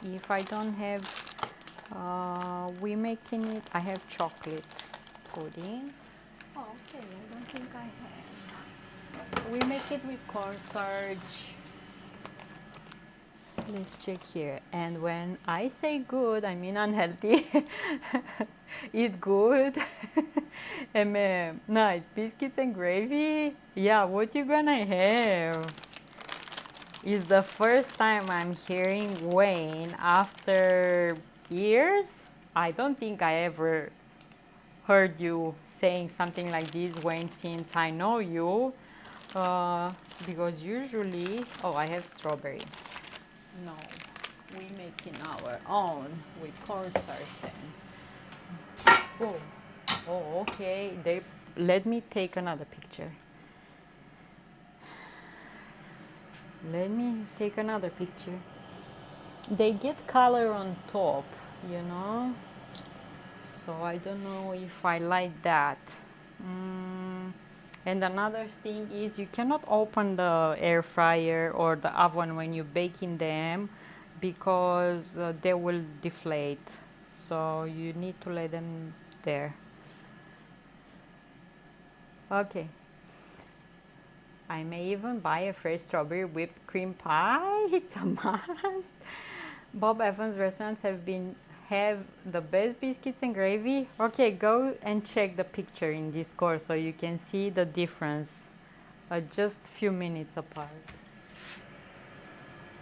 If I don't have, we making it. I have chocolate pudding. Oh, okay. I don't think I have. We make it with cornstarch. Let's check here. And when I say good, I mean unhealthy. Eat good. Nice biscuits and gravy. Yeah, what you gonna have? It's the first time I'm hearing Wayne after years. I don't think I ever heard you saying something like this, Wayne, since I know you. Because usually, oh, I have strawberry. No, we making our own with cornstarch then. Oh, okay. Let me take another picture. Let me take another picture. They get color on top, you know. So I don't know if I like that. And another thing is you cannot open the air fryer or the oven when you're baking them because they will deflate. So you need to let them there. Okay. I may even buy a fresh strawberry whipped cream pie. It's a must. Bob Evans restaurants have the best biscuits and gravy. Okay, go and check the picture in Discord so you can see the difference. Just a few minutes apart.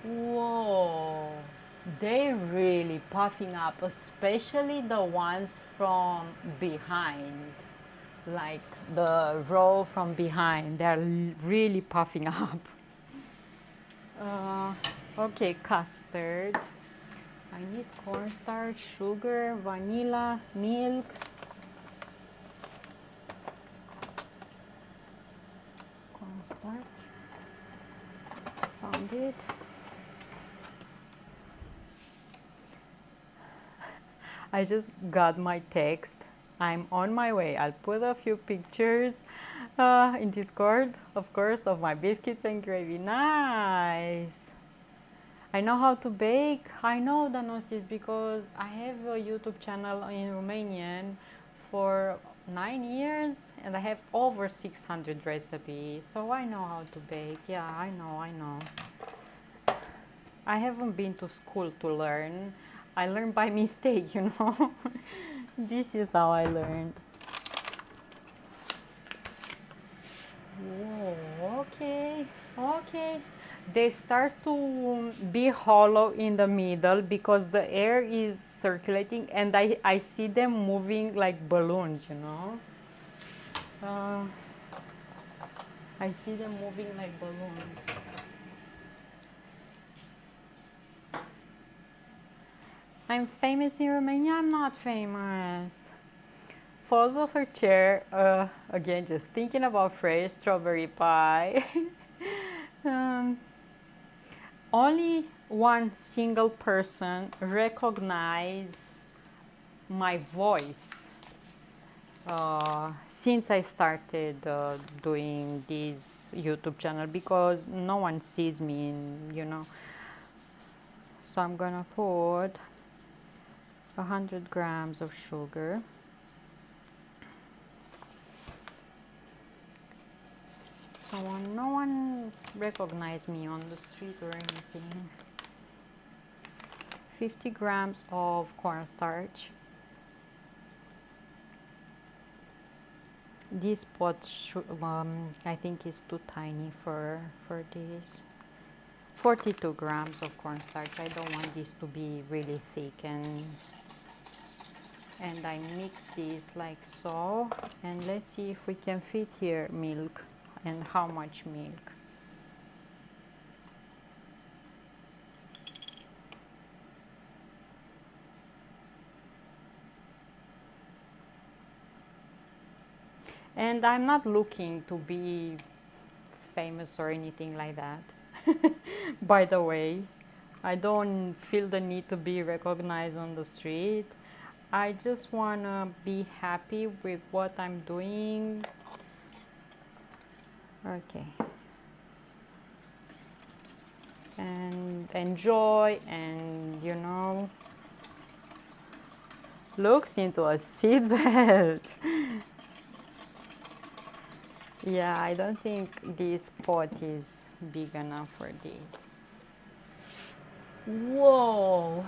Whoa, they're really puffing up, especially the ones from behind. Like the roll from behind, they're really puffing up. Okay, custard. I need cornstarch, sugar, vanilla, milk. Cornstarch. Found it. I just got my text. I'm on my way. I'll put a few pictures in Discord, of course, of my biscuits and gravy. Nice. I know how to bake. I know, Danosis, because I have a YouTube channel in Romanian for 9 years and I have over 600 recipes. So I know how to bake. Yeah, I know. I haven't been to school to learn. I learned by mistake, you know. This is how I learned. Whoa, okay. They start to be hollow in the middle because the air is circulating and I see them moving like balloons, you know. I see them moving like balloons. I'm famous in Romania? I'm not famous. Falls off her chair, again, just thinking about fresh strawberry pie. Only one single person recognized my voice since I started doing this YouTube channel because no one sees me, you know. So I'm gonna put 100 grams of sugar. So no one recognized me on the street or anything. 50 grams of cornstarch. This pot I think is too tiny for this. 42 grams of cornstarch. I don't want this to be really thick, and I mix this like so, and let's see if we can fit here milk and how much milk. And I'm not looking to be famous or anything like that. By the way, I don't feel the need to be recognized on the street. I just want to be happy with what I'm doing. Okay. And enjoy, and you know, looks into a seatbelt. Yeah, I don't think this pot is big enough for this. Whoa,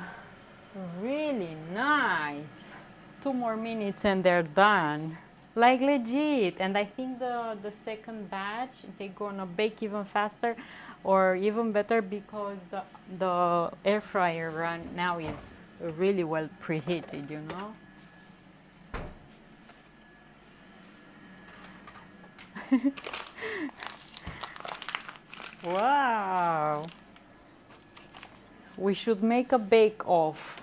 really nice. 2 more minutes and they're done. Like legit. And I think the second batch, they're gonna bake even faster or even better because the air fryer run now is really well preheated, you know? Wow. We should make a bake off,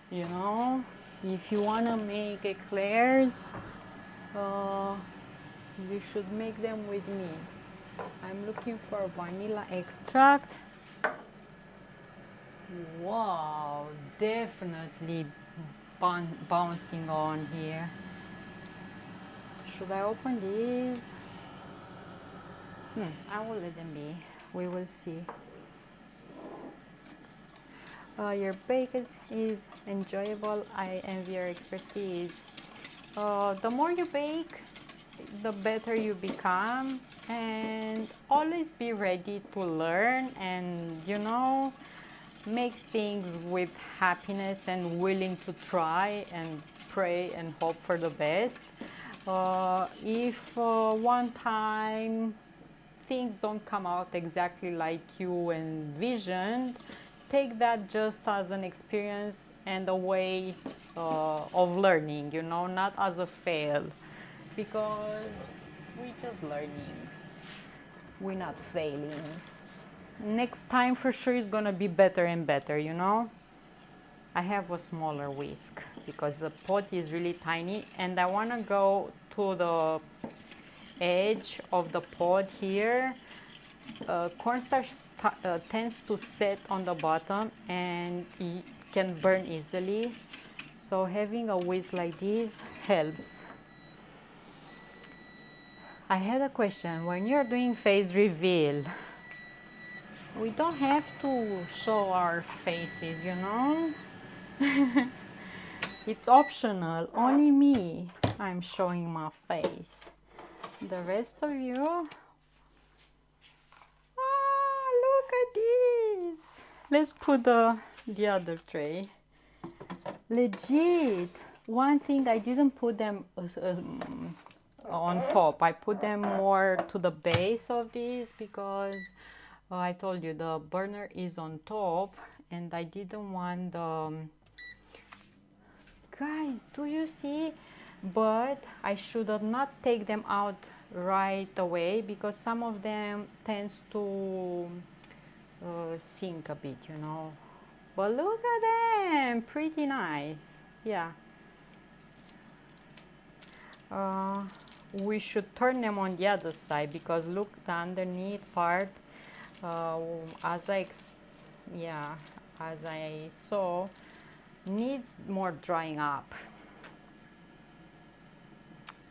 you know? If you wanna make eclairs, you should make them with me. I'm looking for vanilla extract. Wow, definitely bouncing on here. Should I open these? I will let them be. We will see. Your bake is enjoyable. I envy your expertise. The more you bake, the better you become, and always be ready to learn and, you know, make things with happiness and willing to try and pray and hope for the best. If one time things don't come out exactly like you envisioned, take that just as an experience and a way of learning, you know, not as a fail, because we're just learning, we're not failing. Next time for sure is gonna be better and better, you know. I have a smaller whisk because the pot is really tiny and I want to go to the edge of the pot here. Cornstarch tends to set on the bottom and it can burn easily, so having a whisk like this helps. I had a question. When you're doing face reveal, we don't have to show our faces, you know. It's optional. Only me, I'm showing my face. The rest of you, look at this. Let's put the other tray. Legit. One thing, I didn't put them on top. I put them more to the base of this because I told you the burner is on top and I didn't want the... Guys, do you see? But I should not take them out right away because some of them tends to sink a bit, you know. But look at them, pretty nice. Yeah. We should turn them on the other side because look, the underneath part, as I saw, needs more drying up.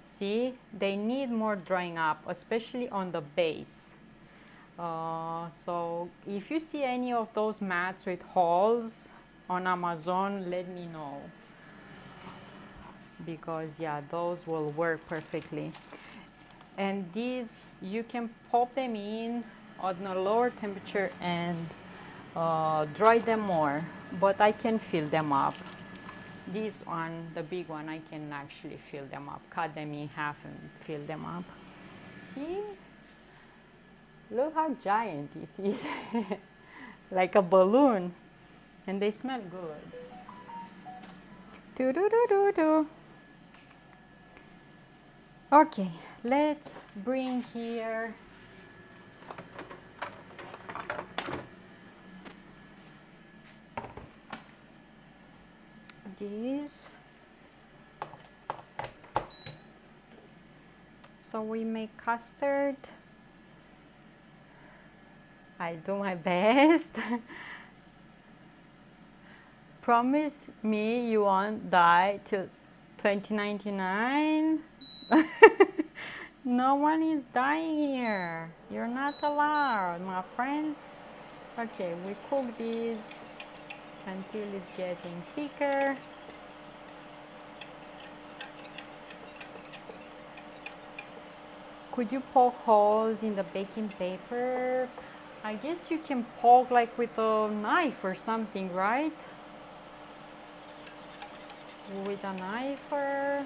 See, they need more drying up, especially on the base. So if you see any of those mats with holes on Amazon, let me know, because yeah, those will work perfectly. And these, you can pop them in on a lower temperature and dry them more, but I can fill them up. This one, the big one, I can actually fill them up, cut them in half and fill them up. See? Look how giant this is. Like a balloon. And they smell good. Do-do-do-do-do. Okay, let's bring here these. So we make custard. I do my best. Promise me you won't die till 2099. No one is dying here. You're not allowed, my friends. Okay, we cook these until it's getting thicker. could you poke holes in the baking paper? I guess you can poke like with a knife or something, right? With a knife or...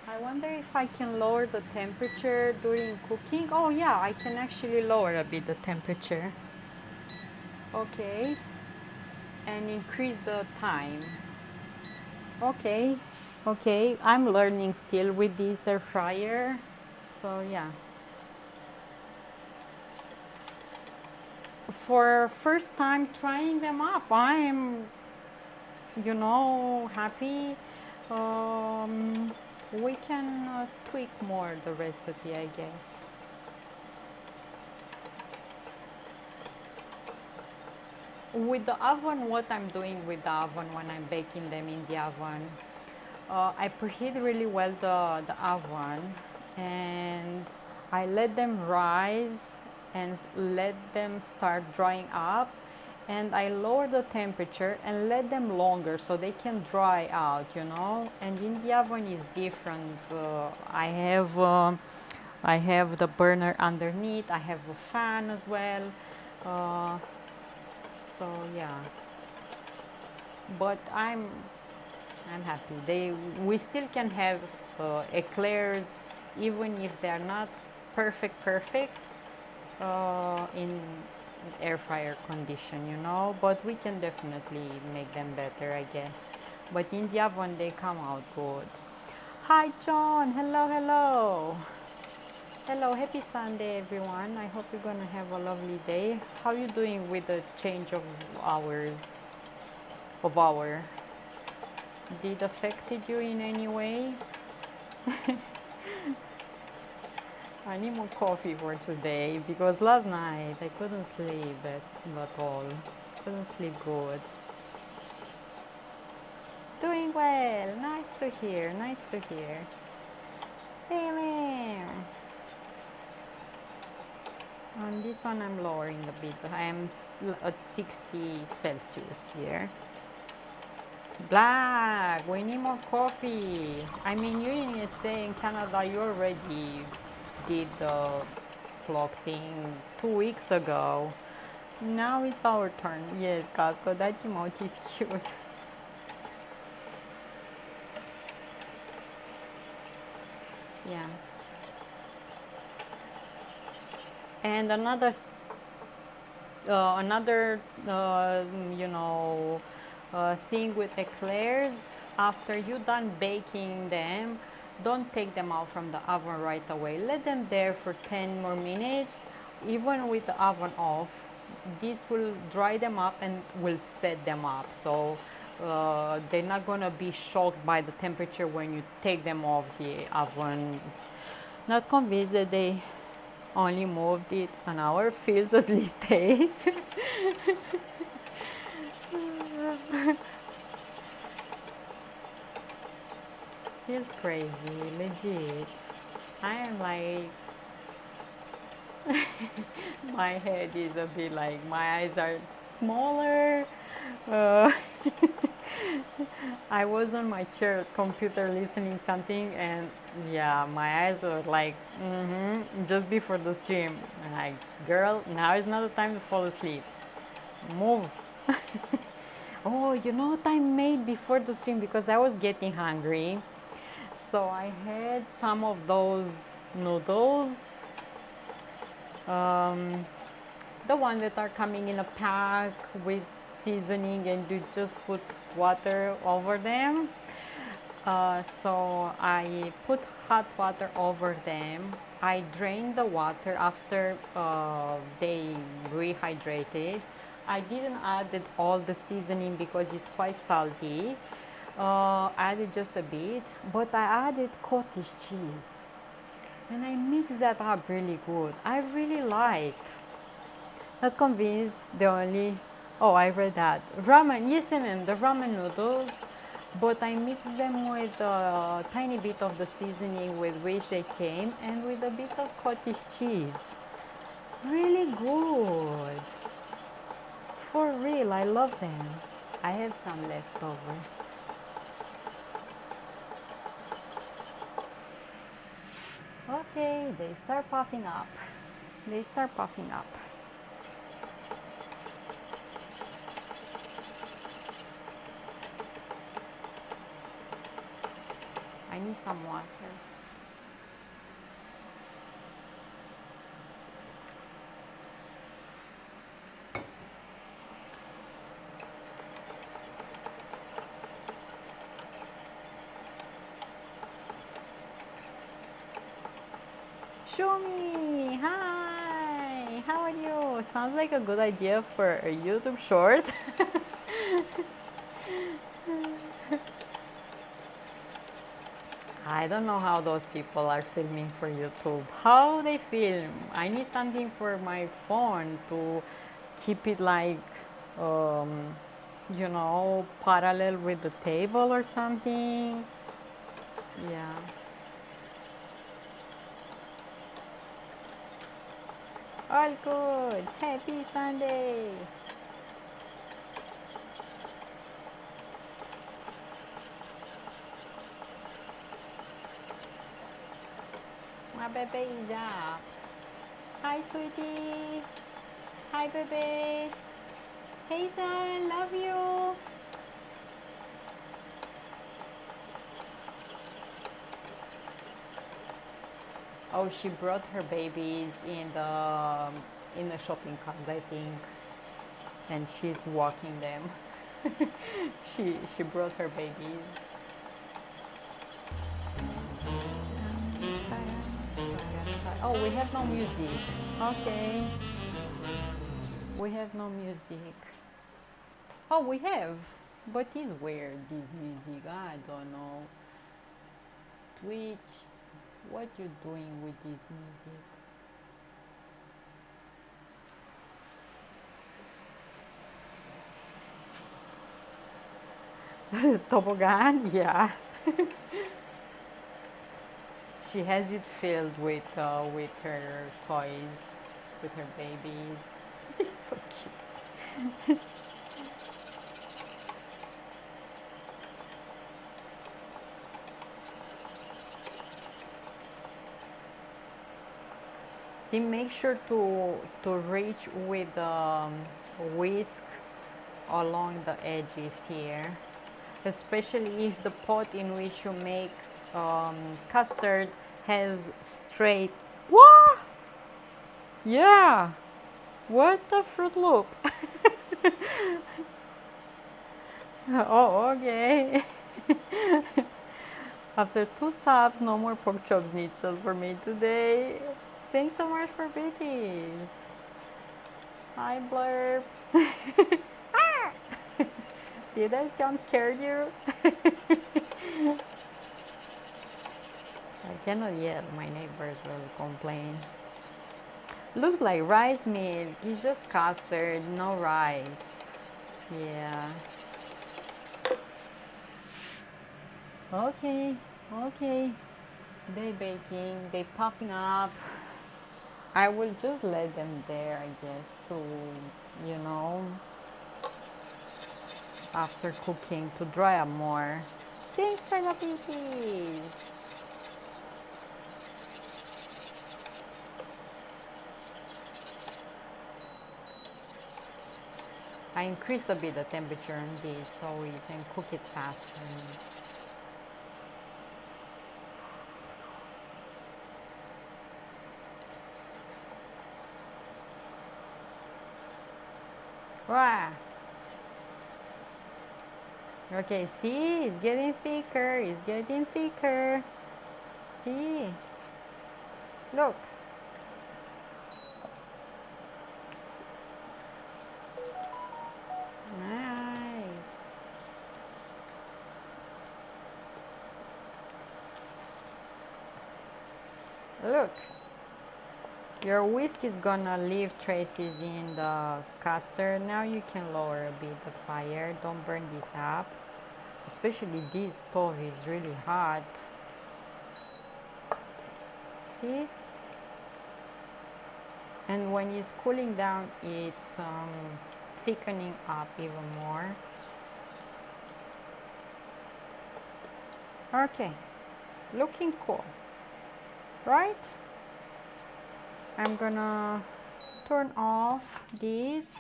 I wonder if I can lower the temperature during cooking. Oh yeah, I can actually lower a bit the temperature. Okay, and increase the time. Okay, okay, I'm learning still with this air fryer. So yeah. For first time trying them up, I'm, happy. We can tweak more the recipe, I guess. With the oven, what I'm doing with the oven when I'm baking them in the oven, I preheat really well the oven, and I let them rise and let them start drying up, and I lower the temperature and let them longer so they can dry out, and in the oven is different. I have the burner underneath, I have a fan as well, so yeah, but I'm happy. We still can have eclairs even if they are not perfect in air fryer condition, but we can definitely make them better, I guess. But in the oven they come out good. Hi John, hello. Hello, happy Sunday everyone. I hope you're gonna have a lovely day. How are you doing with the change of hours? Did it affected you in any way? I need more coffee for today because last night I couldn't sleep at all. Couldn't sleep good. Doing well. Nice to hear. Amen. On this one I'm lowering a bit. I am at 60 Celsius here. Black, we need more coffee. I mean, you're in USA, in Canada, you already did the clock thing 2 weeks ago. Now it's our turn. Yes, Casco, that emoji is cute. Yeah. And another thing with eclairs, after you're done baking them, don't take them out from the oven right away. Let them there for 10 more minutes, even with the oven off. This will dry them up and will set them up. So they're not gonna be shocked by the temperature when you take them off the oven. Not convinced that they only moved it an hour, feels at least 8. Feels crazy, legit. I am like, my head is a bit like, my eyes are smaller. I was on my chair computer listening something, and yeah, my eyes are like, just before the stream. I'm like, girl, now is not the time to fall asleep. Move. Oh, you know what I made before the stream because I was getting hungry. So I had some of those noodles, the ones that are coming in a pack with seasoning, and you just put water over them. So I put hot water over them. I drained the water after they rehydrated. I didn't add all the seasoning because it's quite salty. Added just a bit, but I added cottage cheese and I mixed that up really good. I really liked. Not convinced. I read that ramen. Yes, and the ramen noodles, but I mixed them with a tiny bit of the seasoning with which they came and with a bit of cottage cheese. Really good. For real, I love them. I have some left over. Okay, they start puffing up. They start puffing up. I need some water. Shumi, hi, how are you? Sounds like a good idea for a YouTube short. I don't know how those people are filming for YouTube. How they film? I need something for my phone to keep it like, you know, parallel with the table or something. Yeah. All good. Happy Sunday. My baby is up. Hi, sweetie. Hi, baby. Hey, son. Love you. Oh, she brought her babies in the shopping cart, I think, and she's walking them. she brought her babies. Oh, we have no music. Okay. We have no music. Oh, we have, but it's weird, this music. I don't know. Twitch, what you doing with this music? Toboggan, yeah. She has it filled with her toys, with her babies. It's so cute. See, make sure to reach with the whisk along the edges here, especially if the pot in which you make custard has straight. What? Yeah. What the Fruit Loop? Oh, okay. After 2 subs, no more pork chops schnitzel for me today. Thanks so much for biddies. Hi, Blurb. Did that jump scare you? I cannot yell, my neighbors will complain. Looks like rice milk, it's just custard, no rice. Yeah. Okay, okay. They baking, they puffing up. I will just let them there, I guess, to, you know, after cooking, to dry up more. Thanks for the pieces. I increase a bit the temperature on this so you can cook it faster. Wow. Okay, see, it's getting thicker, it's getting thicker. See, look. Nice. Look. Your whisk is gonna leave traces in the custard. Now you can lower a bit the fire. Don't burn this up. Especially this stove is really hot. See? And when it's cooling down, it's thickening up even more. Okay, looking cool, right? I'm gonna turn off this,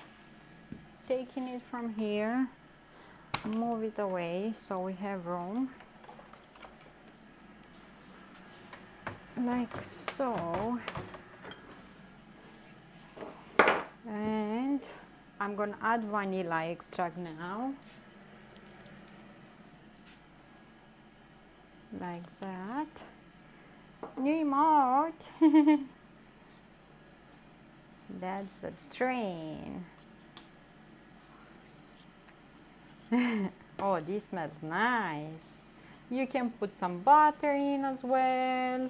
taking it from here, move it away so we have room, like so. And I'm gonna add vanilla extract now, like that. New mode. That's the train. Oh, this smells nice. You can put some butter in as well,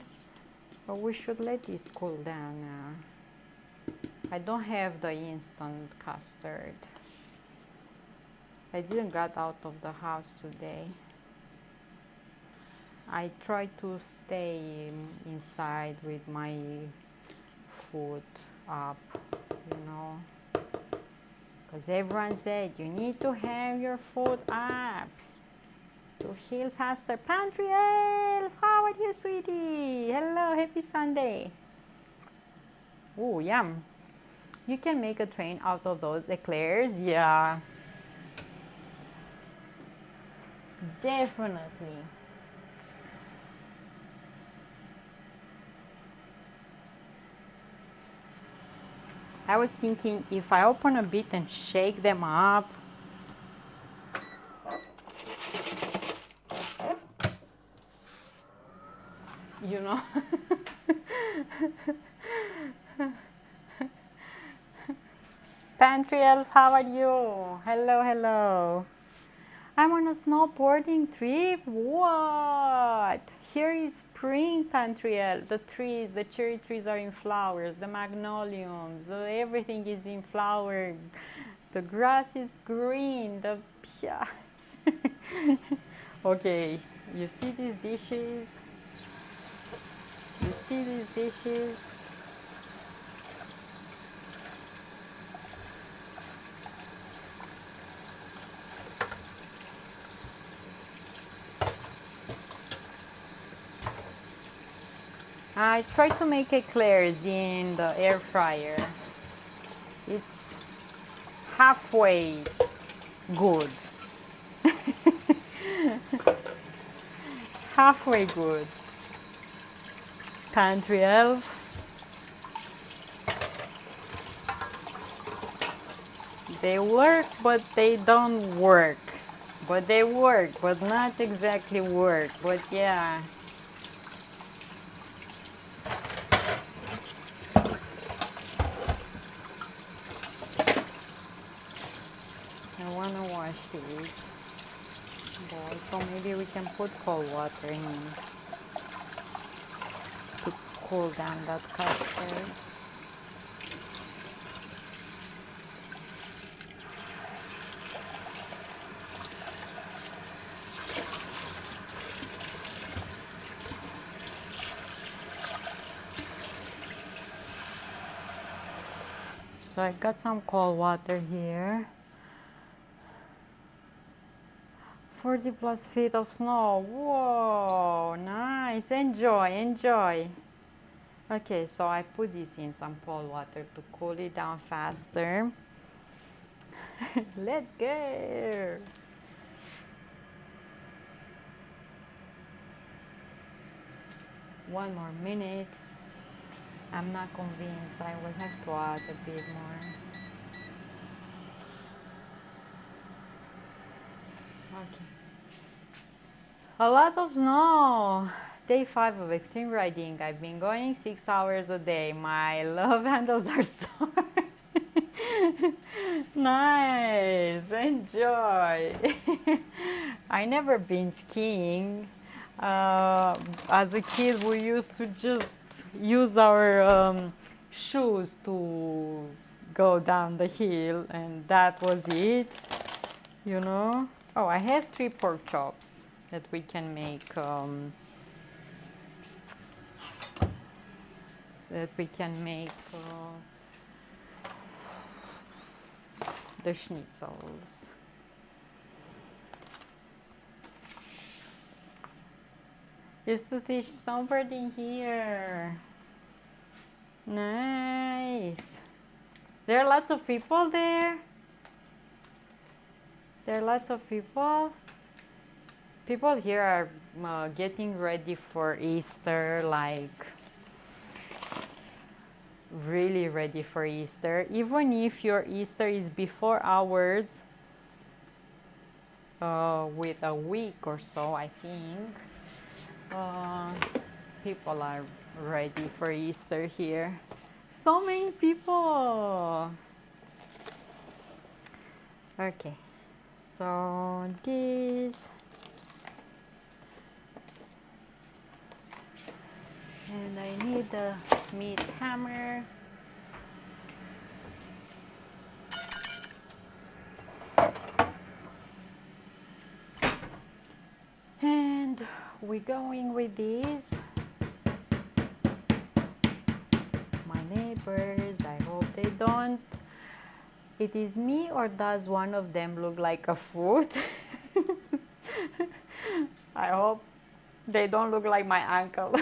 but we should let this cool down now. I don't have the instant custard. I didn't get out of the house today. I try to stay inside with my foot up, you know, because everyone said you need to have your foot up to heal faster. Pantry Elf, how are you, sweetie? Hello, happy Sunday. Oh, yum. You can make a train out of those eclairs. Yeah, definitely. I was thinking if I open a bit and shake them up. You know. Pantry Elf, how are you? Hello, hello. I'm on a snowboarding trip. What? Here is spring, Pantry Elf. The trees, the cherry trees are in flowers. The magnoliums, everything is in flower. The grass is green. Yeah. Okay, you see these dishes? You see these dishes? I try to make eclairs in the air fryer. It's halfway good. Halfway good. Pantry Elf. They work, but they don't work. But they work, but not exactly work. But yeah. I want to wash these bowls, so maybe we can put cold water in to cool down that custard. So I got some cold water here. 40 plus feet of snow. Whoa, nice. Enjoy, enjoy. Okay, so I put this in some cold water to cool it down faster. Let's go. One more minute. I'm not convinced. I will have to add a bit more. Okay. A lot of snow. Day 5 of extreme riding. I've been going 6 hours a day. My love handles are sore. Nice. Enjoy. I never been skiing. As a kid, we used to just use our shoes to go down the hill, and that was it, you know. Oh, I have 3 pork chops that we can make the schnitzels. It's to teach snowboarding here. Nice. There are lots of people there. There are lots of people. People here are getting ready for Easter, like really ready for Easter. Even if your Easter is before ours, with a week or so, I think, people are ready for Easter here. So many people. Okay, so this, and I need the meat hammer. And we're going with these. My neighbors, I hope they don't. It is me, or does one of them look like a foot? I hope they don't look like my uncle.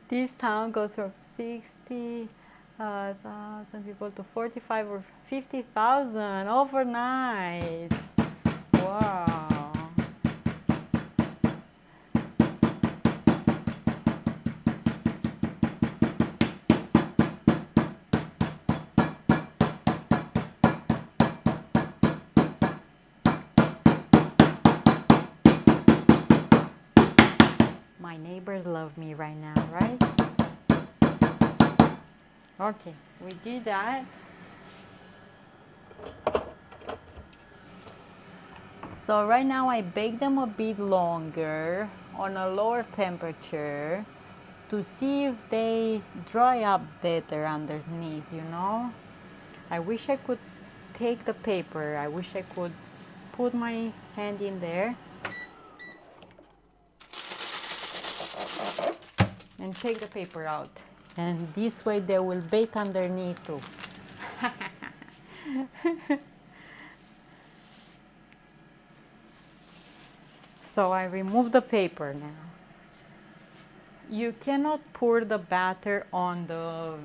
This town goes from 60,000 people to 45 or 50,000 overnight. Wow. My neighbors love me right now, right? Okay, we did that. So right now I bake them a bit longer on a lower temperature to see if they dry up better underneath, you know? I wish I could take the paper. I wish I could put my hand in there and take the paper out. And this way they will bake underneath too. So I remove the paper now. You cannot pour the batter on the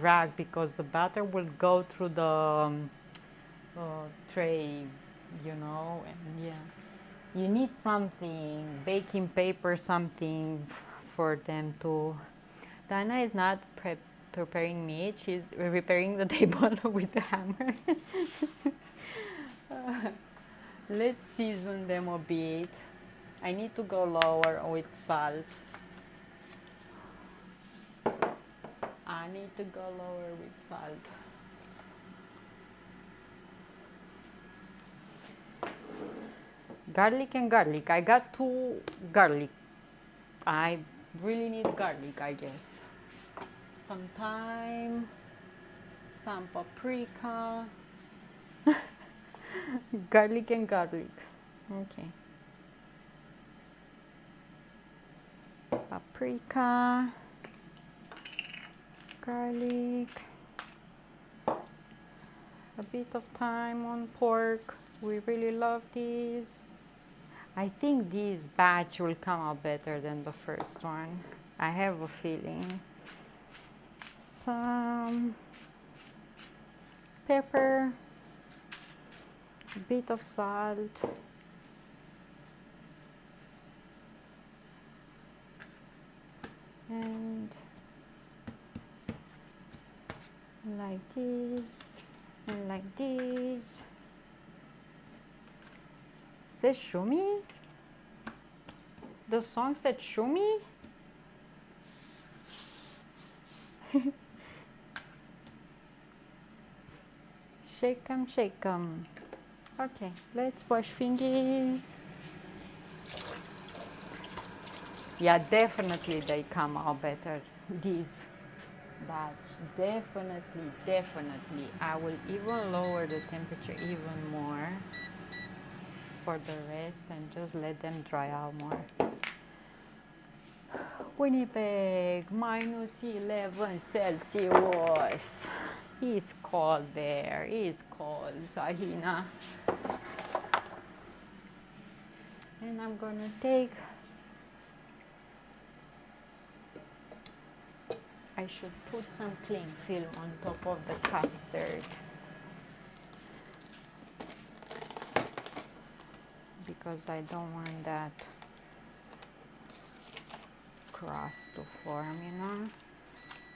rack because the batter will go through the tray, you know, and yeah. You need something, baking paper, something for them to. Dana is not preparing meat, she's repairing the table with the hammer. Let's season them a bit. I need to go lower with salt. I need to go lower with salt. Garlic and garlic. I got 2 garlic. I really need garlic, I guess. Some thyme, some paprika. Garlic and garlic. Okay. Paprika, garlic, a bit of thyme on pork. We really love these. I think this batch will come out better than the first one. I have a feeling. Some pepper, a bit of salt, and like this, and like this. Says Shumi? The song said Shumi? Shake 'em, shake 'em. Okay, let's wash fingers. Yeah, definitely they come out better. This batch, definitely. I will even lower the temperature even more for the rest and just let them dry out more. Winnipeg, -11 Celsius. It's cold there. It's cold, Sahina. And I'm gonna take I should put some cling film on top of the custard because I don't want that crust to form, you know.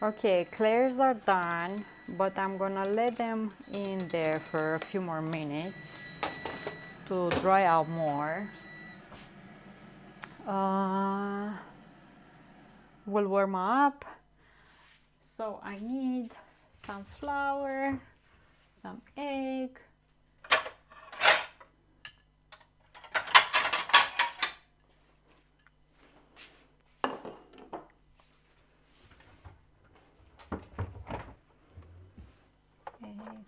Okay, eclairs are done, but I'm gonna let them in there for a few more minutes to dry out more. Will warm up. So I need some flour, some egg, egg,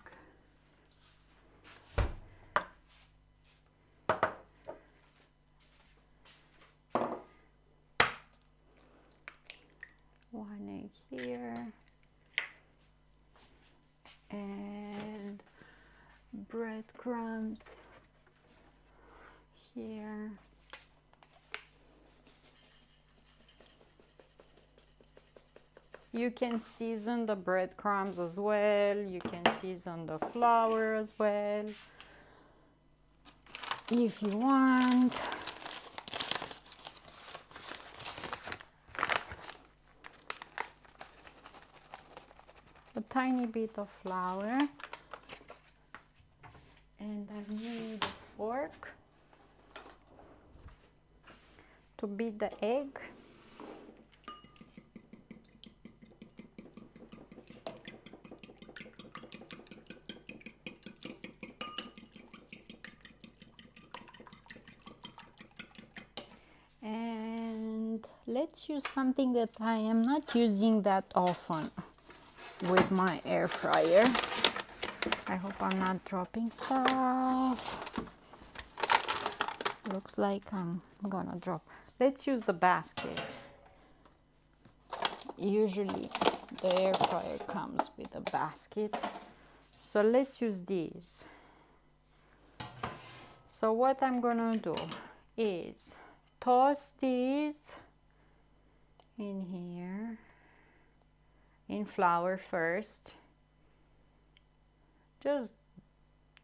1 egg here, and breadcrumbs here. You can season the breadcrumbs as well. You can season the flour as well if you want. A tiny bit of flour, and I need a fork to beat the egg. And let's use something that I am not using that often with my air fryer. I hope I'm not dropping stuff. Looks like I'm gonna drop. Let's use the basket. Usually the air fryer comes with a basket, so let's use these. So what I'm gonna do is toss these in here in flour first, just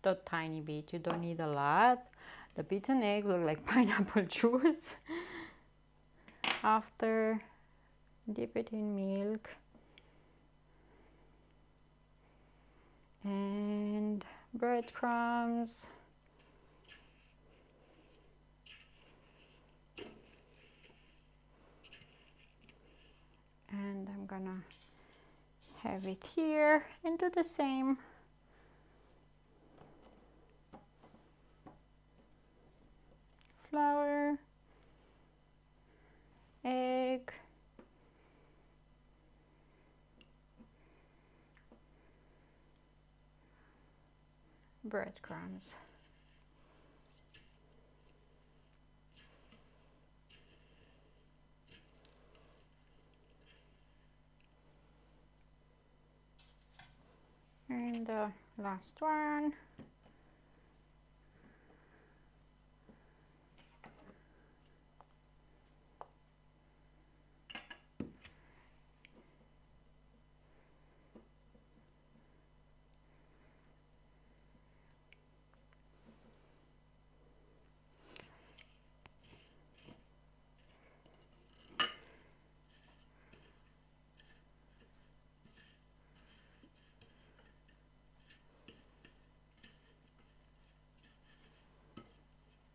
a tiny bit, you don't need a lot. The beaten eggs look like pineapple juice. After, dip it in milk and breadcrumbs, and I'm gonna have it here and do the same. Flour, egg, breadcrumbs. And the last one.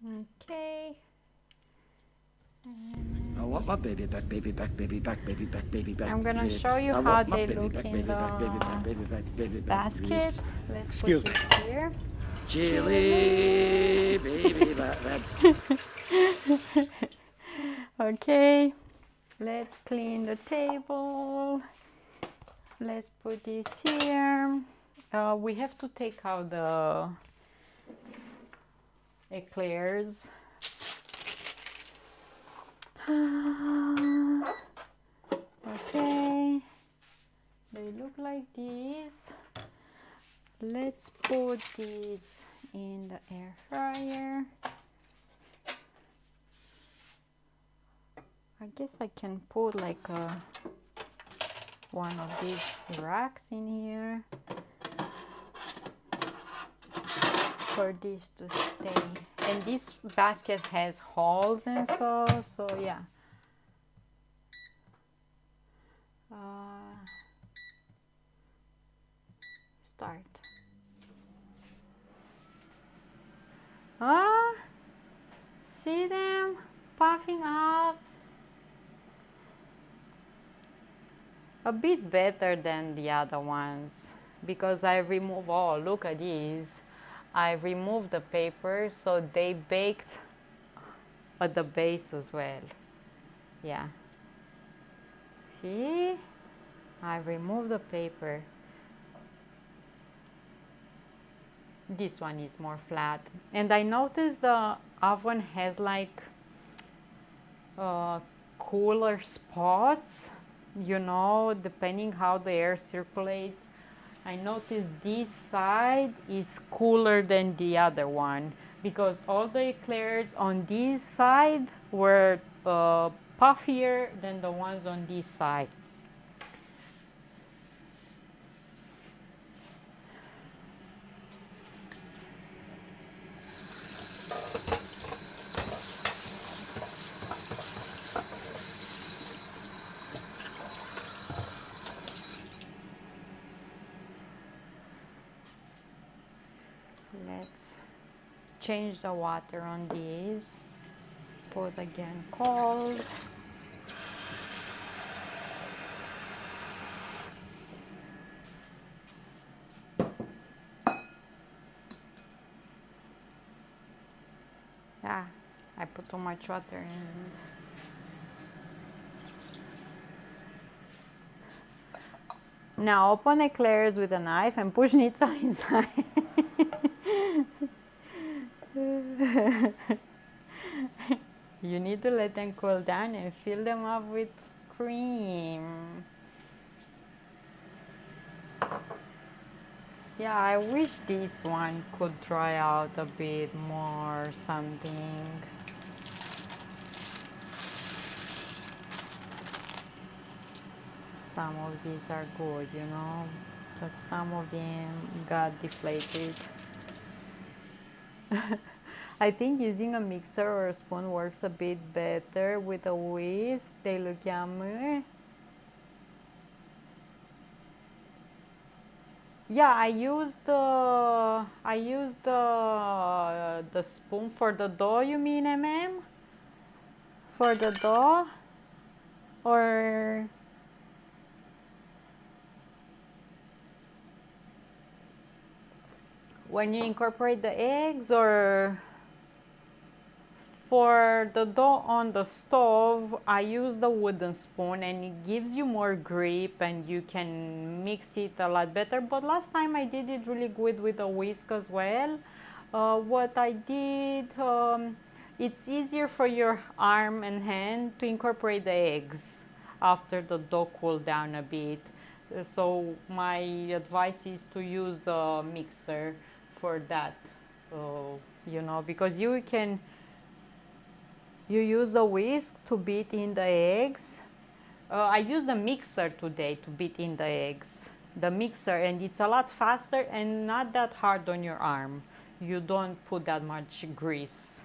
Okay. I want my baby back, baby back, baby back, baby back, baby back. I'm gonna show you how they look in the basket. Let's put this here. Chili, baby back. Okay, let's clean the table. Let's put this here. We have to take out the eclairs. Okay, they look like this. Let's put these in the air fryer. I guess I can put like a one of these racks in here for this to stay. And this basket has holes and so yeah. Start. Ah, see them puffing up. A bit better than the other ones because I remove, oh look at these. I removed the paper so they baked at the base as well. Yeah. See? I removed the paper. This one is more flat. And I noticed the oven has like cooler spots, you know, depending how the air circulates. I noticed this side is cooler than the other one because all the eclairs on this side were puffier than the ones on this side. Let's change the water on these. Put again cold. Yeah, I put too much water in. Now open eclairs with a knife and push schnitzel inside. You need to let them cool down and fill them up with cream. Yeah, I wish this one could dry out a bit more or something. Some of these are good, you know, but some of them got deflated. I think using a mixer or a spoon works a bit better. With a whisk, they look yummy. Yeah, I used the spoon for the dough. You mean, for the dough, or when you incorporate the eggs, or for the dough on the stove, I use the wooden spoon and it gives you more grip and you can mix it a lot better. But last time I did it really good with a whisk as well. What I did, it's easier for your arm and hand to incorporate the eggs after the dough cooled down a bit. So my advice is to use a mixer for that, you know, because you use a whisk to beat in the eggs. I used a mixer today to beat in the eggs. The mixer, and it's a lot faster and not that hard on your arm. You don't put that much grease.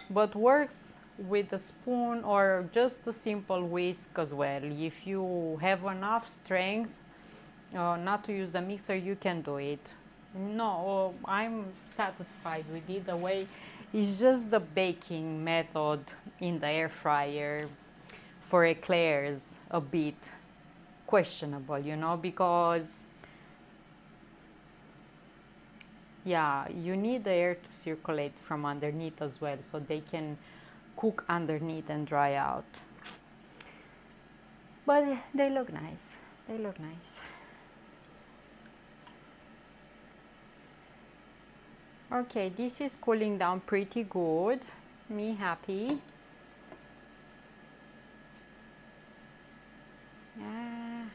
But works with a spoon or just a simple whisk as well. If you have enough strength not to use the mixer, you can do it. No, I'm satisfied with it. The way it's just the baking method in the air fryer for eclairs a bit questionable, you know, because yeah, you need the air to circulate from underneath as well so they can cook underneath and dry out. But they look nice. They look nice. Okay, this is cooling down pretty good. Me happy. Yeah.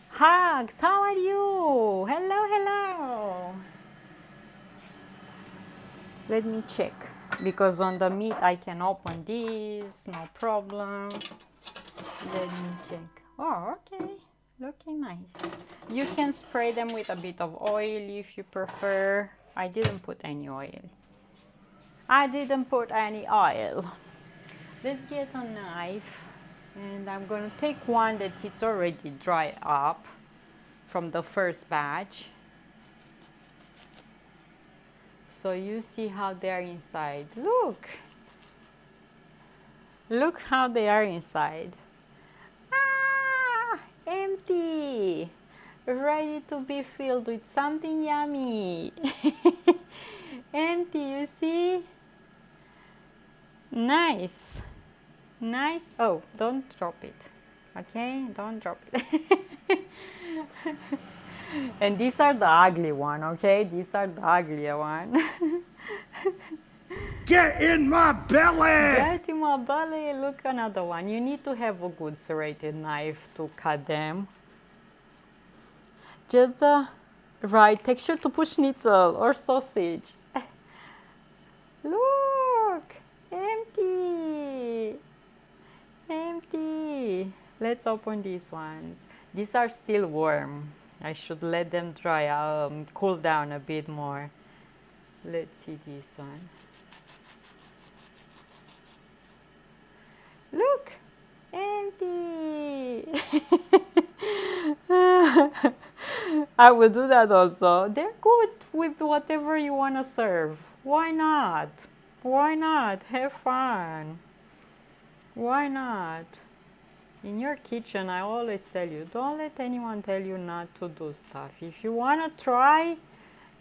Hugs, how are you? Hello, hello. Let me check. because on the meat I can open this, no problem. Let me check. Oh, okay, looking nice. You can spray them with a bit of oil if you prefer. I didn't put any oil. I didn't put any oil. Let's get a knife, and I'm gonna take one that it's already dry up from the first batch. So you see how they are inside. Look! Look how they are inside. Ah! Empty! Ready to be filled with something yummy. Empty, you see? Nice. Nice. Oh, don't drop it. Okay? Don't drop it. And these are the ugly one, okay? These are the uglier one. Get in my belly! Get in my belly. Look, another one. You need to have a good serrated knife to cut them. Just the right texture to put schnitzel or sausage. Look, empty, empty. Let's open these ones. These are still warm. I should let them dry out, cool down a bit more. Let's see this one. Look, empty. I will do that also. They're good with whatever you want to serve. Why not? Why not? Have fun. Why not? In your kitchen, I always tell you, don't let anyone tell you not to do stuff. If you want to try,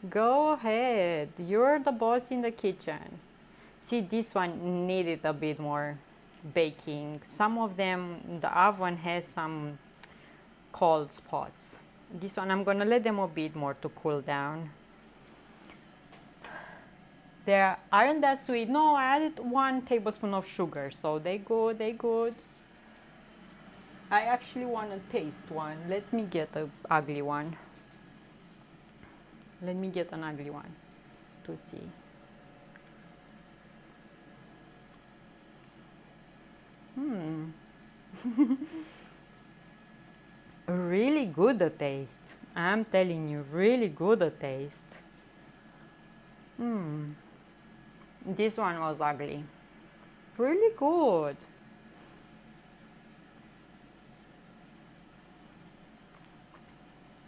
go ahead. You're the boss in the kitchen. See, this one needed a bit more baking. Some of them, the oven has some cold spots. This one, I'm gonna let them a bit more to cool down. They aren't that sweet. No, I added 1 tablespoon of sugar, so they good, they good. I actually want to taste one. Let me get an ugly one. Let me get an ugly one to see. Really good the taste. I'm telling you, really good the taste. This one was ugly. Really good.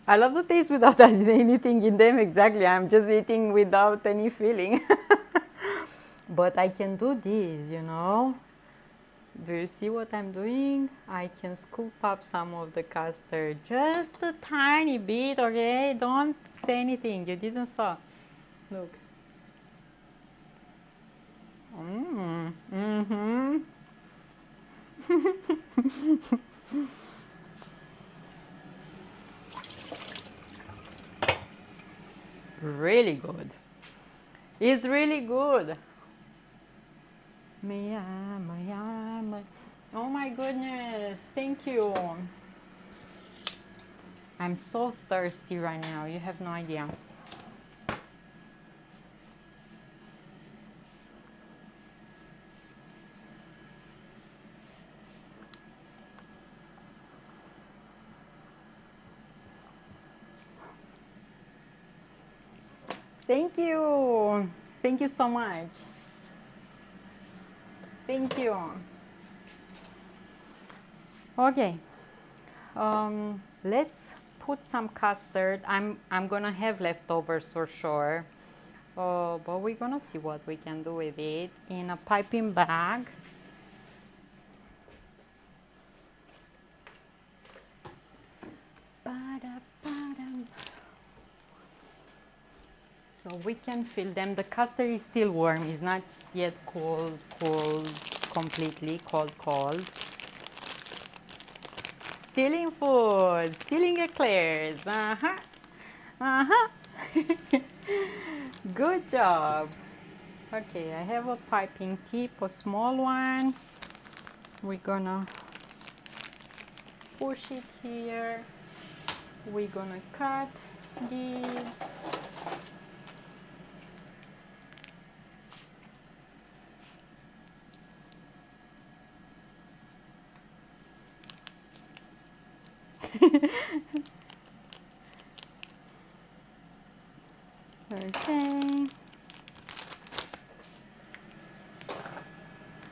I love the taste without adding anything in them. Exactly, I'm just eating without any feeling. But I can do this, you know. Do you see what I'm doing? I can scoop up some of the custard, just a tiny bit, okay? Don't say anything, you didn't saw. Look. Really good. It's really good. Oh my goodness, thank you. I'm so thirsty right now, you have no idea. Thank you. Thank you so much. Thank you. Okay. Let's put some custard. I'm gonna have leftovers for sure. But we're gonna see what we can do with it in a piping bag. So we can fill them. The custard is still warm. It's not yet cold, completely cold. Stealing food, stealing eclairs. Good job. Okay, I have a piping tip, a small one. We're gonna push it here. We're gonna cut these.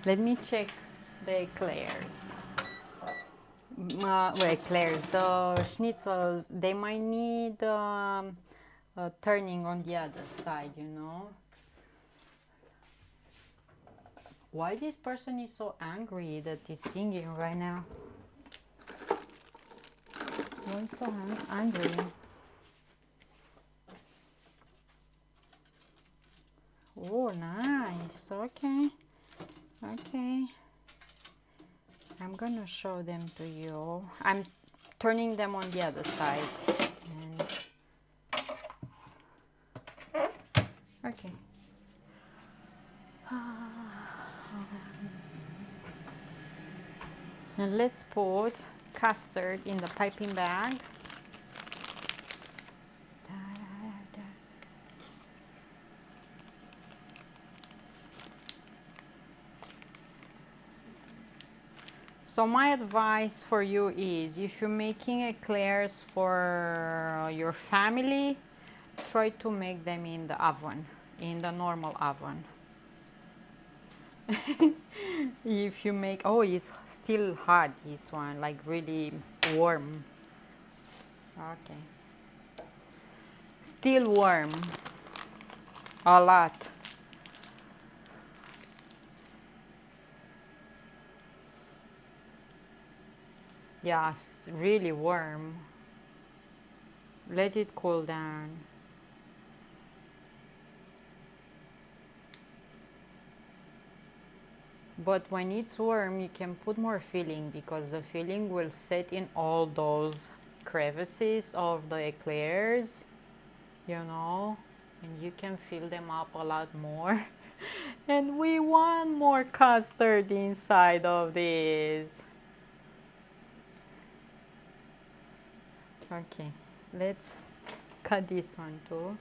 Let me check the eclairs. Well, eclairs, the schnitzels, they might need turning on the other side, you know. Why this person is so angry that he's singing right now? Why so angry? Oh, nice. Okay. Okay. I'm gonna show them to you. I'm turning them on the other side. And okay. And let's put custard in the piping bag. So my advice for you is, if you're making eclairs for your family, try to make them in the oven, in the normal oven. If you make, oh, it's still hot, this one, like really warm. Okay. Still warm. A lot. Yeah, it's really warm. Let it cool down. But when it's warm, you can put more filling, because the filling will set in all those crevices of the eclairs, you know, and you can fill them up a lot more. And we want more custard inside of this. Okay, let's cut this one too.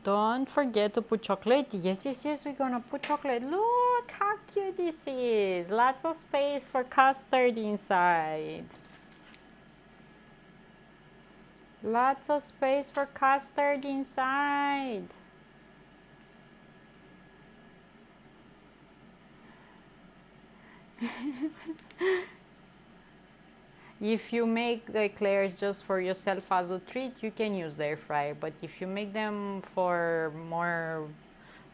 Don't forget to put chocolate. Yes, yes, yes, we're gonna put chocolate. Look how cute this is. Lots of space for custard inside. Lots of space for custard inside. If you make the eclairs just for yourself as a treat, you can use the air fryer. But if you make them for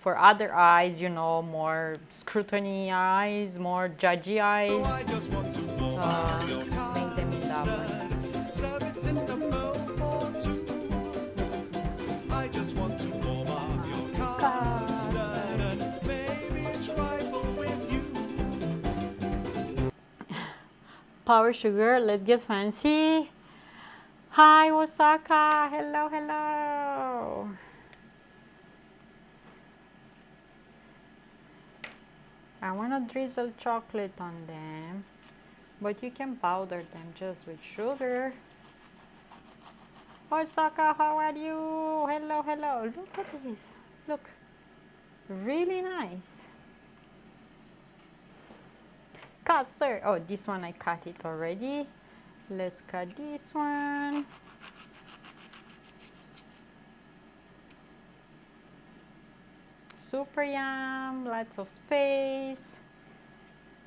other eyes, you know, more scrutiny eyes, more judgy eyes, make them in the oven. Power sugar, let's get fancy. Hi, Osaka. Hello, hello. I want to drizzle chocolate on them, but you can powder them just with sugar. Osaka, how are you? Hello, hello. Look at this. Look. Really nice. Custard. Oh, this one I cut it already. Let's cut this one. Super yum, lots of space.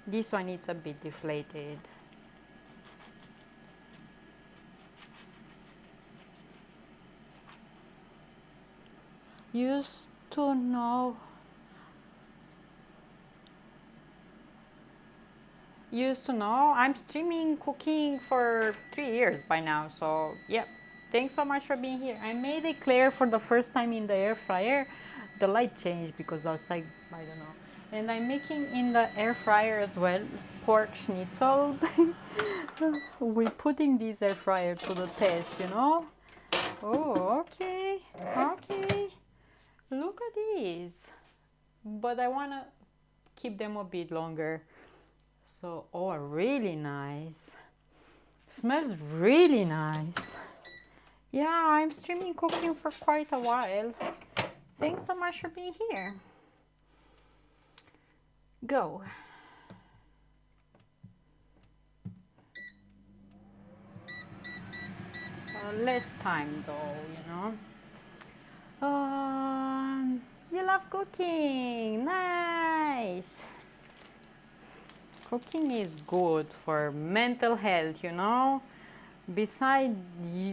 This one is a bit deflated. Used to know I'm streaming cooking for 3 years by now, so yeah, thanks so much for being here. I made eclair for the first time in the air fryer. The light changed because outside, I don't know. And I'm making in the air fryer as well pork schnitzels. We're putting this air fryer to the test, you know. Oh, okay, okay, look at these. But I want to keep them a bit longer. So, oh, really nice. Smells really nice. Yeah, I'm streaming cooking for quite a while. Thanks so much for being here. Go. Less time though, you know. love cooking. Nice. Cooking is good for mental health, you know. Besides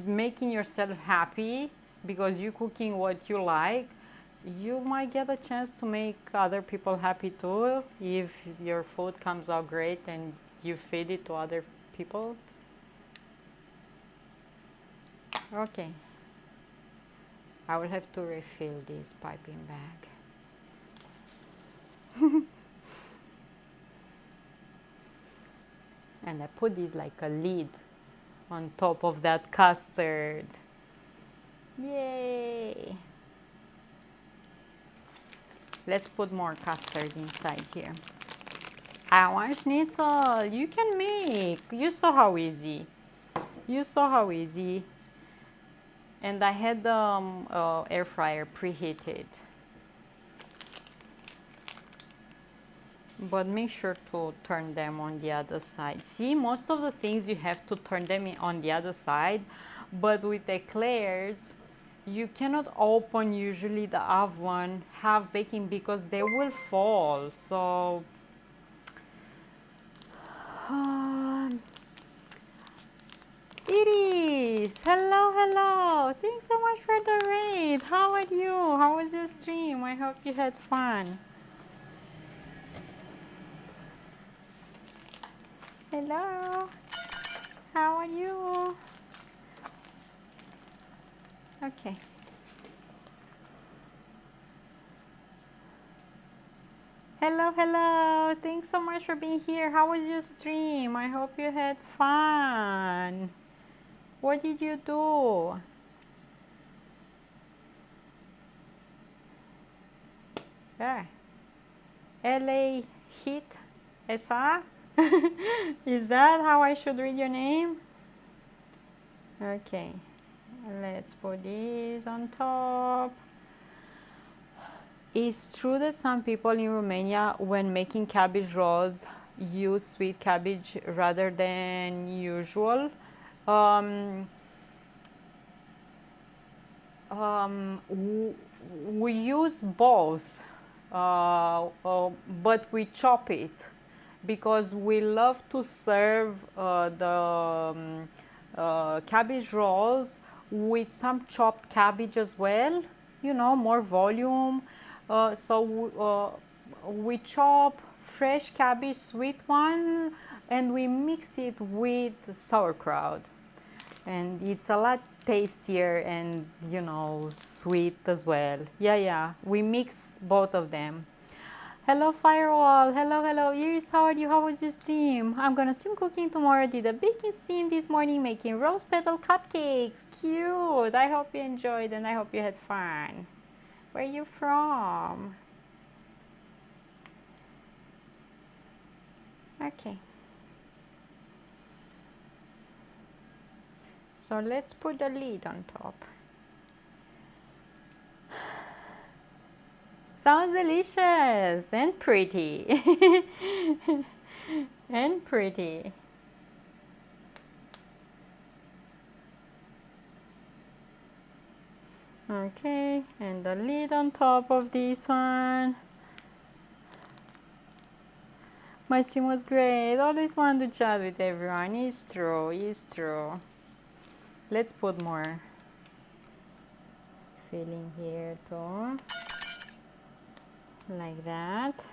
making yourself happy because you're cooking what you like, you might get a chance to make other people happy too if your food comes out great and you feed it to other people. Okay, I will have to refill this piping bag. And I put this like a lid on top of that custard. Yay! Let's put more custard inside here. I want schnitzel. You can make. You saw how easy. You saw how easy. And I had the air fryer preheated. But make sure to turn them on the other side. See, most of the things you have to turn them on the other side, but with eclairs, you cannot open usually the oven half baking because they will fall. So it is. Hello, hello. Thanks so much for the raid. How are you? How was your stream? I hope you had fun. Hello. How are you? Okay. Hello, hello. Thanks so much for being here. How was your stream? I hope you had fun. What did you do? Yeah. LA Hit SA? Is that how I should read your name? Okay. Let's put this on top. It's true that some people in Romania, when making cabbage rolls, use sweet cabbage rather than usual. We use both, but we chop it because we love to serve the cabbage rolls with some chopped cabbage as well, you know, more volume. So we chop fresh cabbage, sweet one, and we mix it with sauerkraut. And it's a lot tastier and, you know, sweet as well. Yeah, we mix both of them. Hello, Firewall. Hello, hello. Iris, how are you? How was your stream? I'm gonna stream cooking tomorrow. Did a baking stream this morning making rose petal cupcakes. Cute. I hope you enjoyed and I hope you had fun. Where are you from? Okay. So let's put the lid on top. Sounds delicious and pretty. And pretty. Okay, and the lid on top of this one. My stream was great. Always want to chat with everyone. It's true, it's true. Let's put more filling here too. Like that.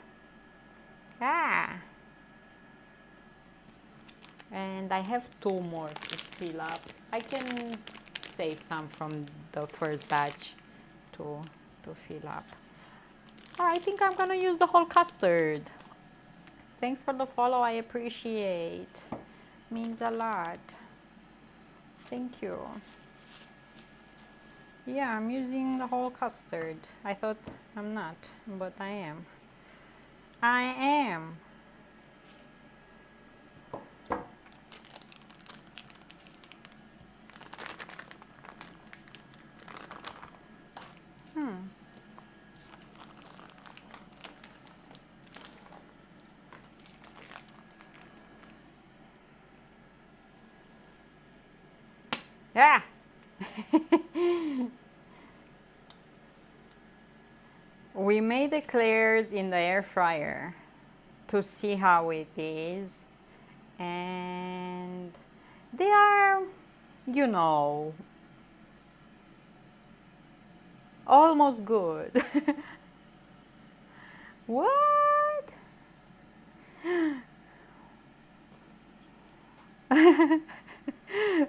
And I have 2 more to fill up. I can save some from the first batch to fill up. I think I'm gonna use the whole custard. Thanks for the follow, I appreciate. Means a lot. Thank you. Yeah, I'm using the whole custard. I thought I'm not, but I am. I am. We made eclairs in the air fryer to see how it is, and they are, you know, almost good. What?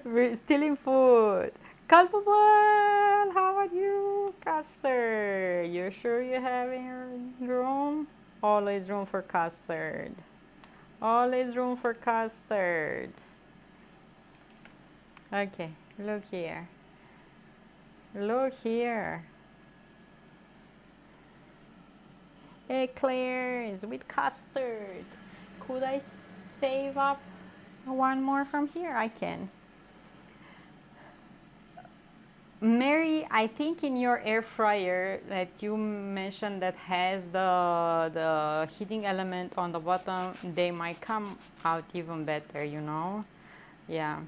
We're stealing food. Culpable, how are you, custard? You sure you're having room? Always room for custard. Always room for custard. Okay, look here. Look here. Eclairs with custard. Could I save up one more from here? I can. Mary, I think in your air fryer that you mentioned that has the heating element on the bottom, they might come out even better, you know? Yeah.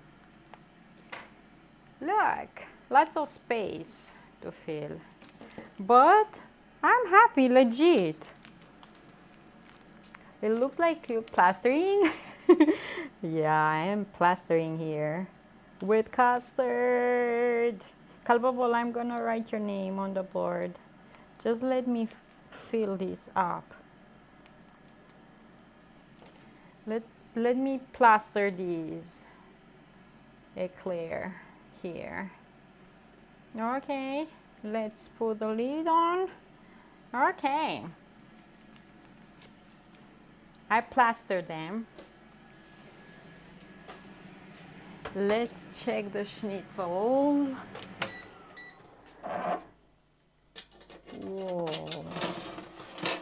Look, lots of space to fill. But I'm happy, legit. It looks like you're plastering. Yeah, I am plastering here with custard. Culpable, I'm gonna write your name on the board. Just let me fill this up. Let me plaster these eclair here. Okay, let's put the lid on. Okay. I plastered them. Let's check the schnitzel. Whoa.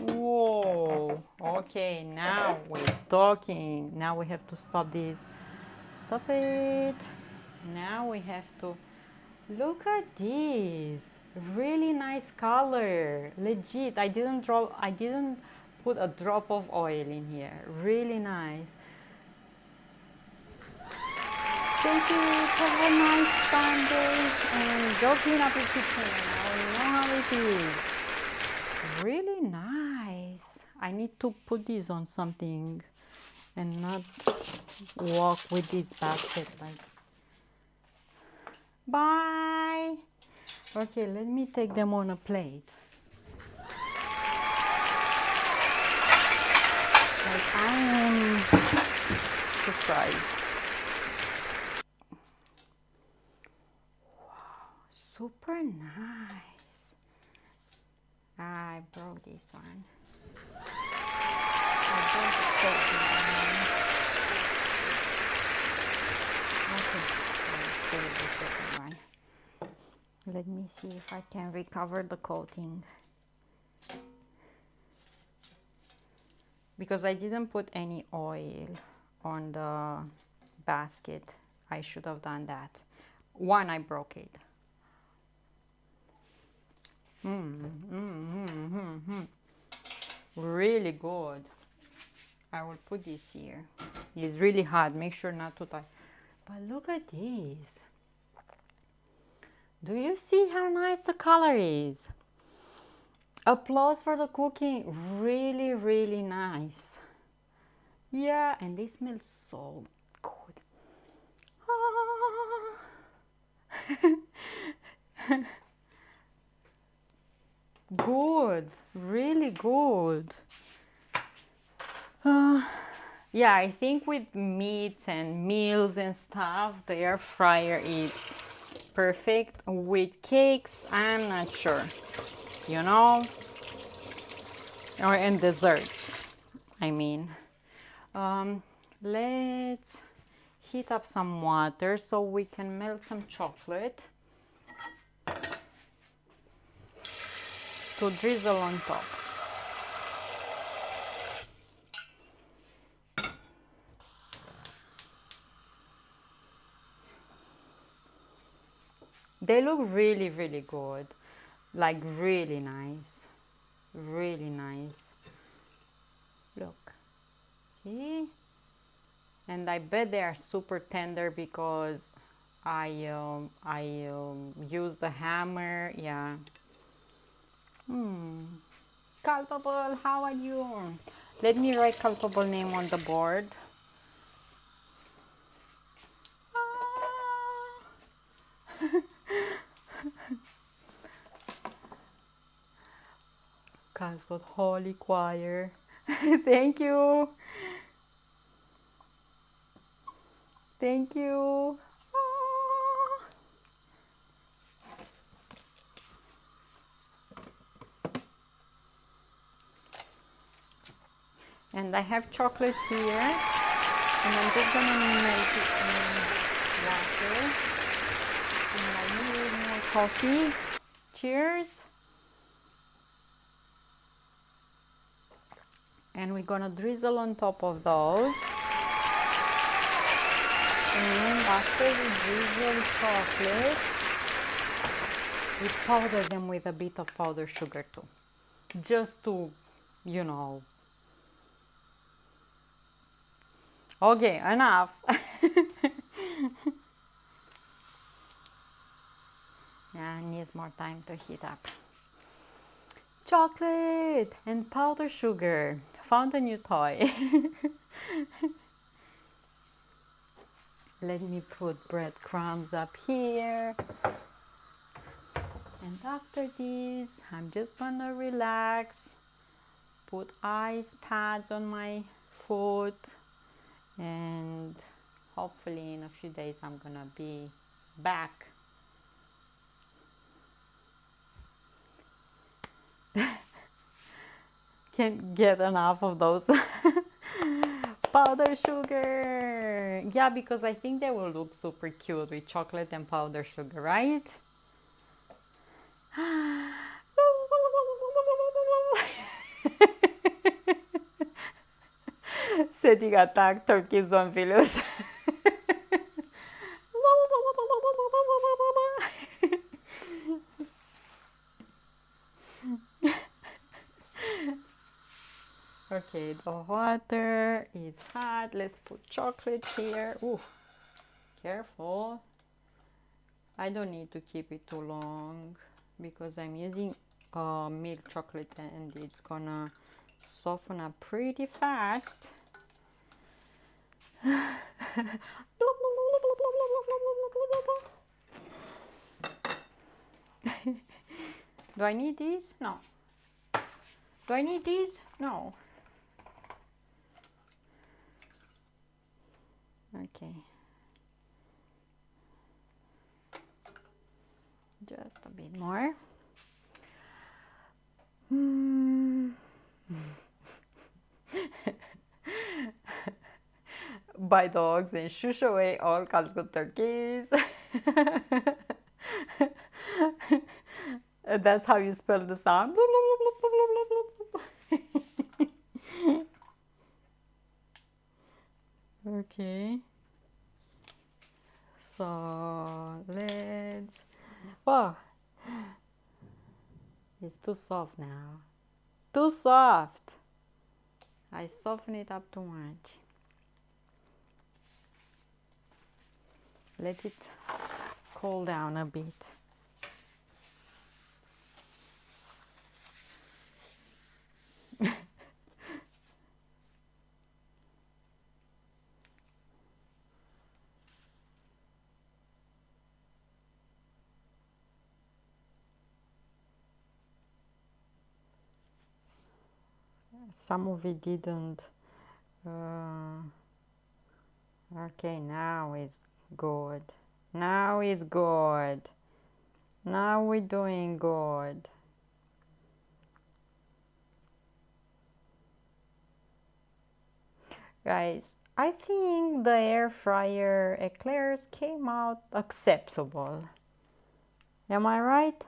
Whoa. Okay, now we're talking. Now we have to stop this. Stop it. Now we have to look at this. Really nice color. Legit. I didn't put a drop of oil in here. Really nice. Thank you. Have a nice Sunday and go clean up your kitchen. Now you know how it is. Really nice. I need to put this on something and not walk with this basket like. Bye. Okay, let me take them on a plate. Like I am surprised. Super nice. I broke this one. I broke the coating one. Okay, I'll save the second one. Let me see if I can recover the coating. Because I didn't put any oil on the basket. I should have done that. One, I broke it. Really good. I will put this here. It's really hot. Make sure not to touch. But look at this. Do you see how nice the color is? Applause for the cooking. Really, really nice. Yeah, and they smell so good. Ah. Good, really good. Yeah, I think with meats and meals and stuff, the air fryer is perfect. With cakes, I'm not sure, you know, or and desserts, I mean. Let's heat up some water so we can melt some chocolate to drizzle on top. They look really, really good. Like really nice. Really nice. Look. See? And I bet they are super tender because I use the hammer. Yeah. Culpable, how are you? Let me write culpable name on the board. Cal's Holy Choir. Thank you. Thank you. And I have chocolate here, and I'm just gonna melt it in water. And I need more coffee. Cheers. And we're gonna drizzle on top of those. And after we drizzle chocolate, we powder them with a bit of powdered sugar too. Just to, you know. Okay, enough. Yeah, needs more time to heat up. Chocolate and powdered sugar. Found a new toy. Let me put breadcrumbs up here. And after this, I'm just gonna relax. Put ice pads on my foot. And hopefully in a few days I'm gonna be back. Can't get enough of those. Powdered sugar. Yeah, because I think they will look super cute with chocolate and powdered sugar, right? Setting attack turkey zombies. Okay, the water is hot. Let's put chocolate here. Ooh, careful. I don't need to keep it too long because I'm using milk chocolate and it's gonna soften up pretty fast. Do I need these? No. Do I need these? No. Okay. Just a bit more. Buy dogs and shush away all Calico turkeys. That's how you spell the sound. Okay. So let's. Oh, it's too soft now. Too soft. I soften it up too much. Let it cool down a bit. Some of it didn't. Okay, now it's good. Now it's good. Now we're doing good. Guys, I think the air fryer eclairs came out acceptable. Am I right?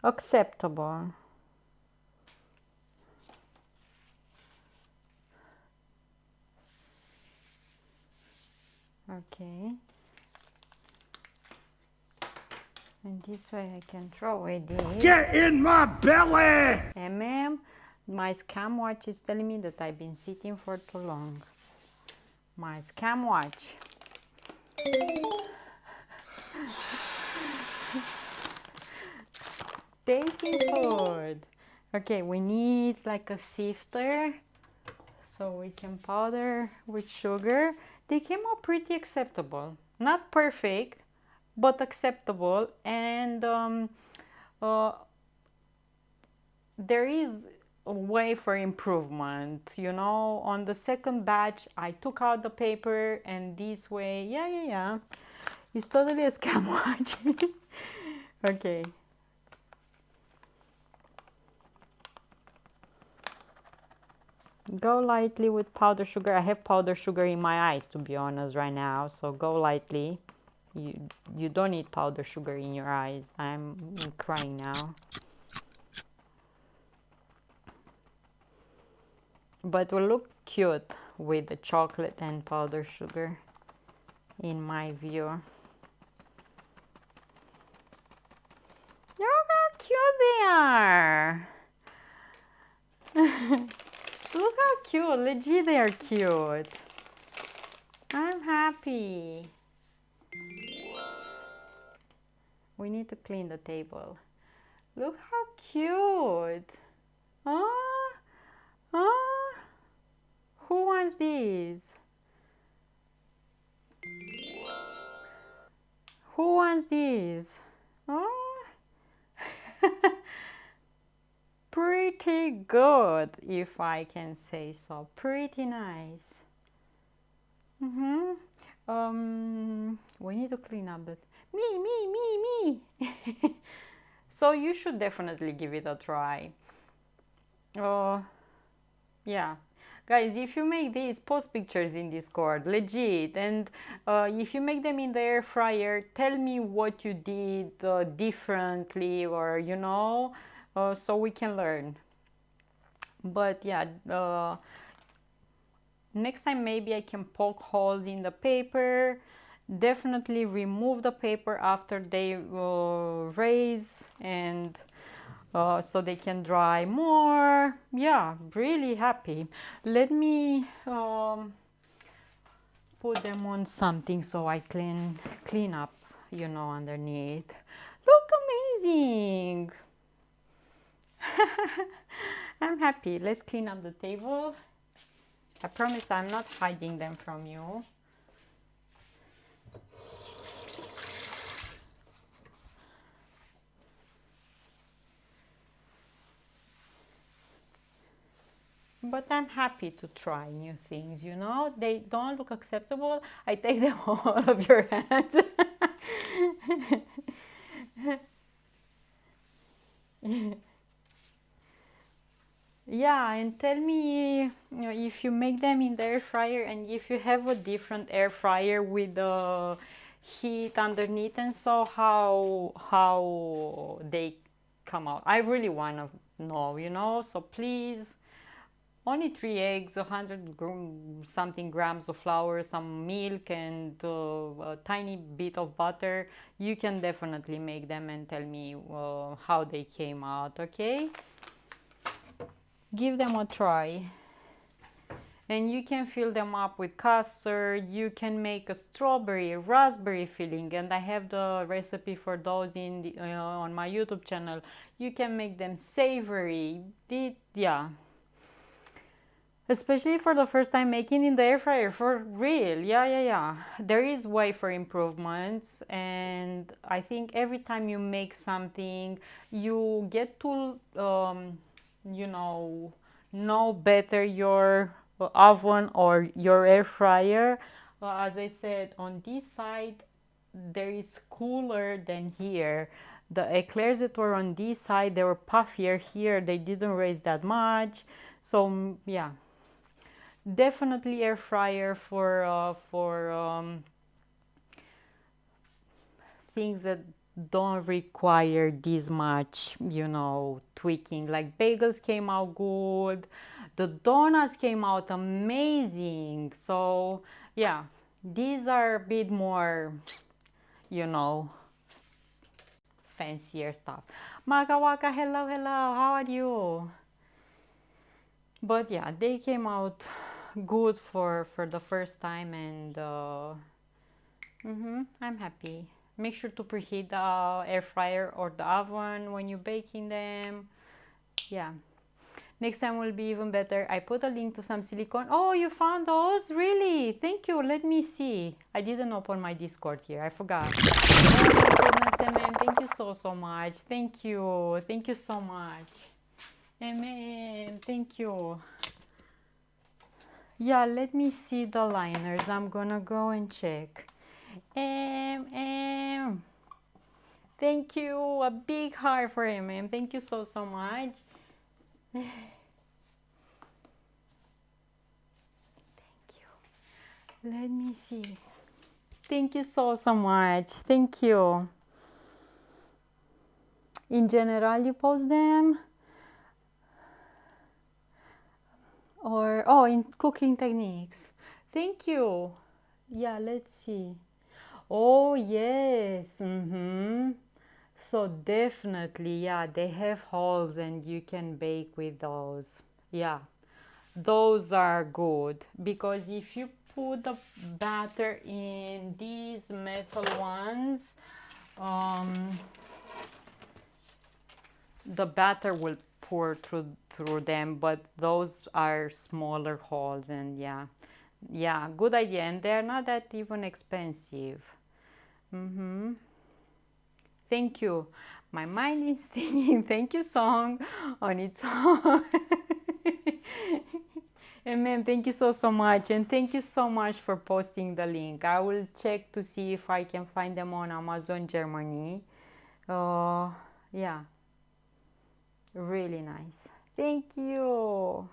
Acceptable. Okay. And this way I can throw away this. Get in my belly! My scam watch is telling me that I've been sitting for too long. My scam watch. tasty food. Okay, we need like a sifter so we can powder with sugar. They came out pretty acceptable. Not perfect, but acceptable. And uh, there is a way for improvement. You know, on the second batch, I took out the paper, and this way, yeah. It's totally a scam watch. Okay. Go lightly with powdered sugar. I have powdered sugar in my eyes, to be honest, right now. So go lightly. You don't need powdered sugar in your eyes. I'm crying now. But will look cute with the chocolate and powdered sugar, in my view. Look how cute they are. Look how cute. Legit, they are cute. I'm happy. We need to clean the table. Look how cute. Oh, oh. Who wants these? Who wants these? Oh. Pretty good, if I can say so. Pretty nice. We need to clean up that. Me. So you should definitely give it a try. Yeah. Guys, if you make these, post pictures in Discord, legit. And if you make them in the air fryer, tell me what you did differently, or so we can learn. But yeah, next time maybe I can poke holes in the paper. Definitely remove the paper after they raise, and so they can dry more. Yeah, really happy. Let me put them on something so I clean up, underneath. Look amazing. I'm happy. Let's clean up the table. I promise I'm not hiding them from you. But I'm happy to try new things, They don't look acceptable, I take them all of your hands. Yeah, and tell me, if you make them in the air fryer, and if you have a different air fryer with the heat underneath, and so how they come out. I really want to know, so please. Only 3 eggs, 100 something grams of flour, some milk, and a tiny bit of butter. You can definitely make them and tell me how they came out, okay? Give them a try. And you can fill them up with custard. You can make a strawberry, raspberry filling, and I have the recipe for those on my YouTube channel. You can make them savory. Yeah. Especially for the first time making in the air fryer, for real. Yeah. There is way for improvements, and I think every time you make something, you get to know better your oven or your air fryer. As I said, on this side there is cooler than here. The eclairs that were on this side, they were puffier. Here they didn't raise that much. So yeah, definitely air fryer for things that don't require this much, tweaking. Like bagels came out good, the donuts came out amazing. So yeah, these are a bit more, fancier stuff. Maka Waka, hello, how are you? But yeah, they came out good for the first time, and I'm happy. Make sure to preheat the air fryer or the oven when you're baking them. Yeah. Next time will be even better. I put a link to some silicone. Oh, you found those? Really? Thank you. Let me see. I didn't open my Discord here. I forgot. Oh my goodness, MM. Thank you so much. Thank you. Thank you so much. MM, thank you. Yeah, let me see the liners. I'm gonna go and check. Thank you. A big heart for MM. Thank you so much. Let me see. Thank you so much. Thank you. In general, you post them? Or, oh, in cooking techniques. Thank you. Yeah, let's see. Oh, yes. So definitely, yeah, they have holes and you can bake with those. Yeah, those are good because if you put the batter in these metal ones, the batter will pour through them, but those are smaller holes, and yeah, good idea, and they're not that even expensive. Thank you. My mind is thinking thank you song on its own. Amen. Thank you so much, and thank you so much for posting the link. I will check to see if I can find them on Amazon Germany. Yeah, really nice. Thank you.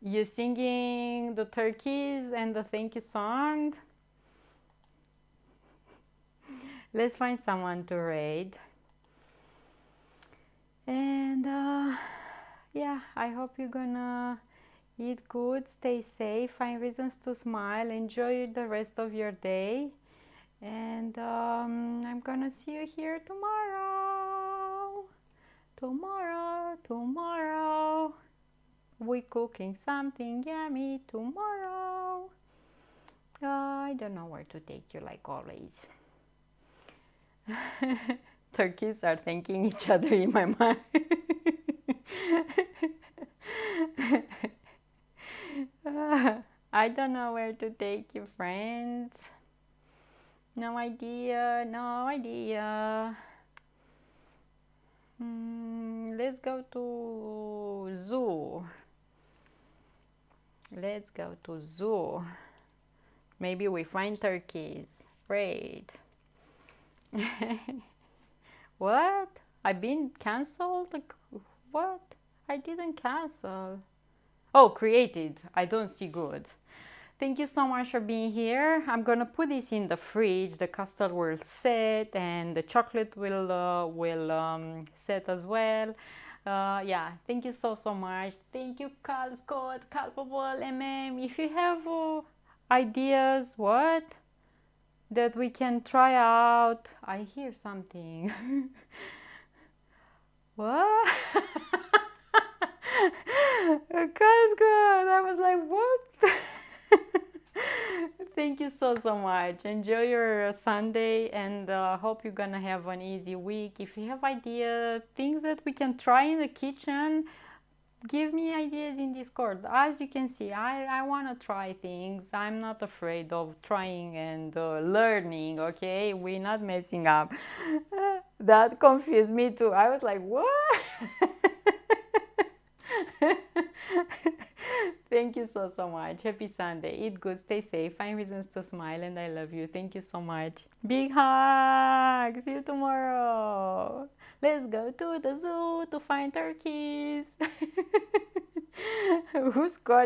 You singing the turkeys and the thank you song? Let's find someone to raid. And yeah, I hope you're gonna eat good, stay safe, find reasons to smile, enjoy the rest of your day. And I'm gonna see you here tomorrow. Tomorrow. We're cooking something yummy tomorrow. I don't know where to take you like always. Turkeys are thanking each other in my mind. I don't know where to take you, friends. No idea. Let's go to zoo. Maybe we find turkeys. Great. What? I've been cancelled? What? I didn't cancel. Oh, created. I don't see good. Thank you so much for being here. I'm gonna put this in the fridge. The custard will set and the chocolate will set as well. Yeah, thank you so much. Thank you, Carl Scott, Culpable, MM. If you have ideas, what? That we can try out. I hear something. What? Guys, good. I was like, what? Thank you so much. Enjoy your Sunday, and hope you're gonna have an easy week. If you have ideas, things that we can try in the kitchen, give me ideas in Discord. As you can see, I want to try things. I'm not afraid of trying and learning, okay? We're not messing up. That confused me too. I was like, what? Thank you so much. Happy Sunday. Eat good, stay safe, find reasons to smile, and I love you. Thank you so much. Big hug. See you tomorrow. Let's go to the zoo to find turkeys. Who's calling?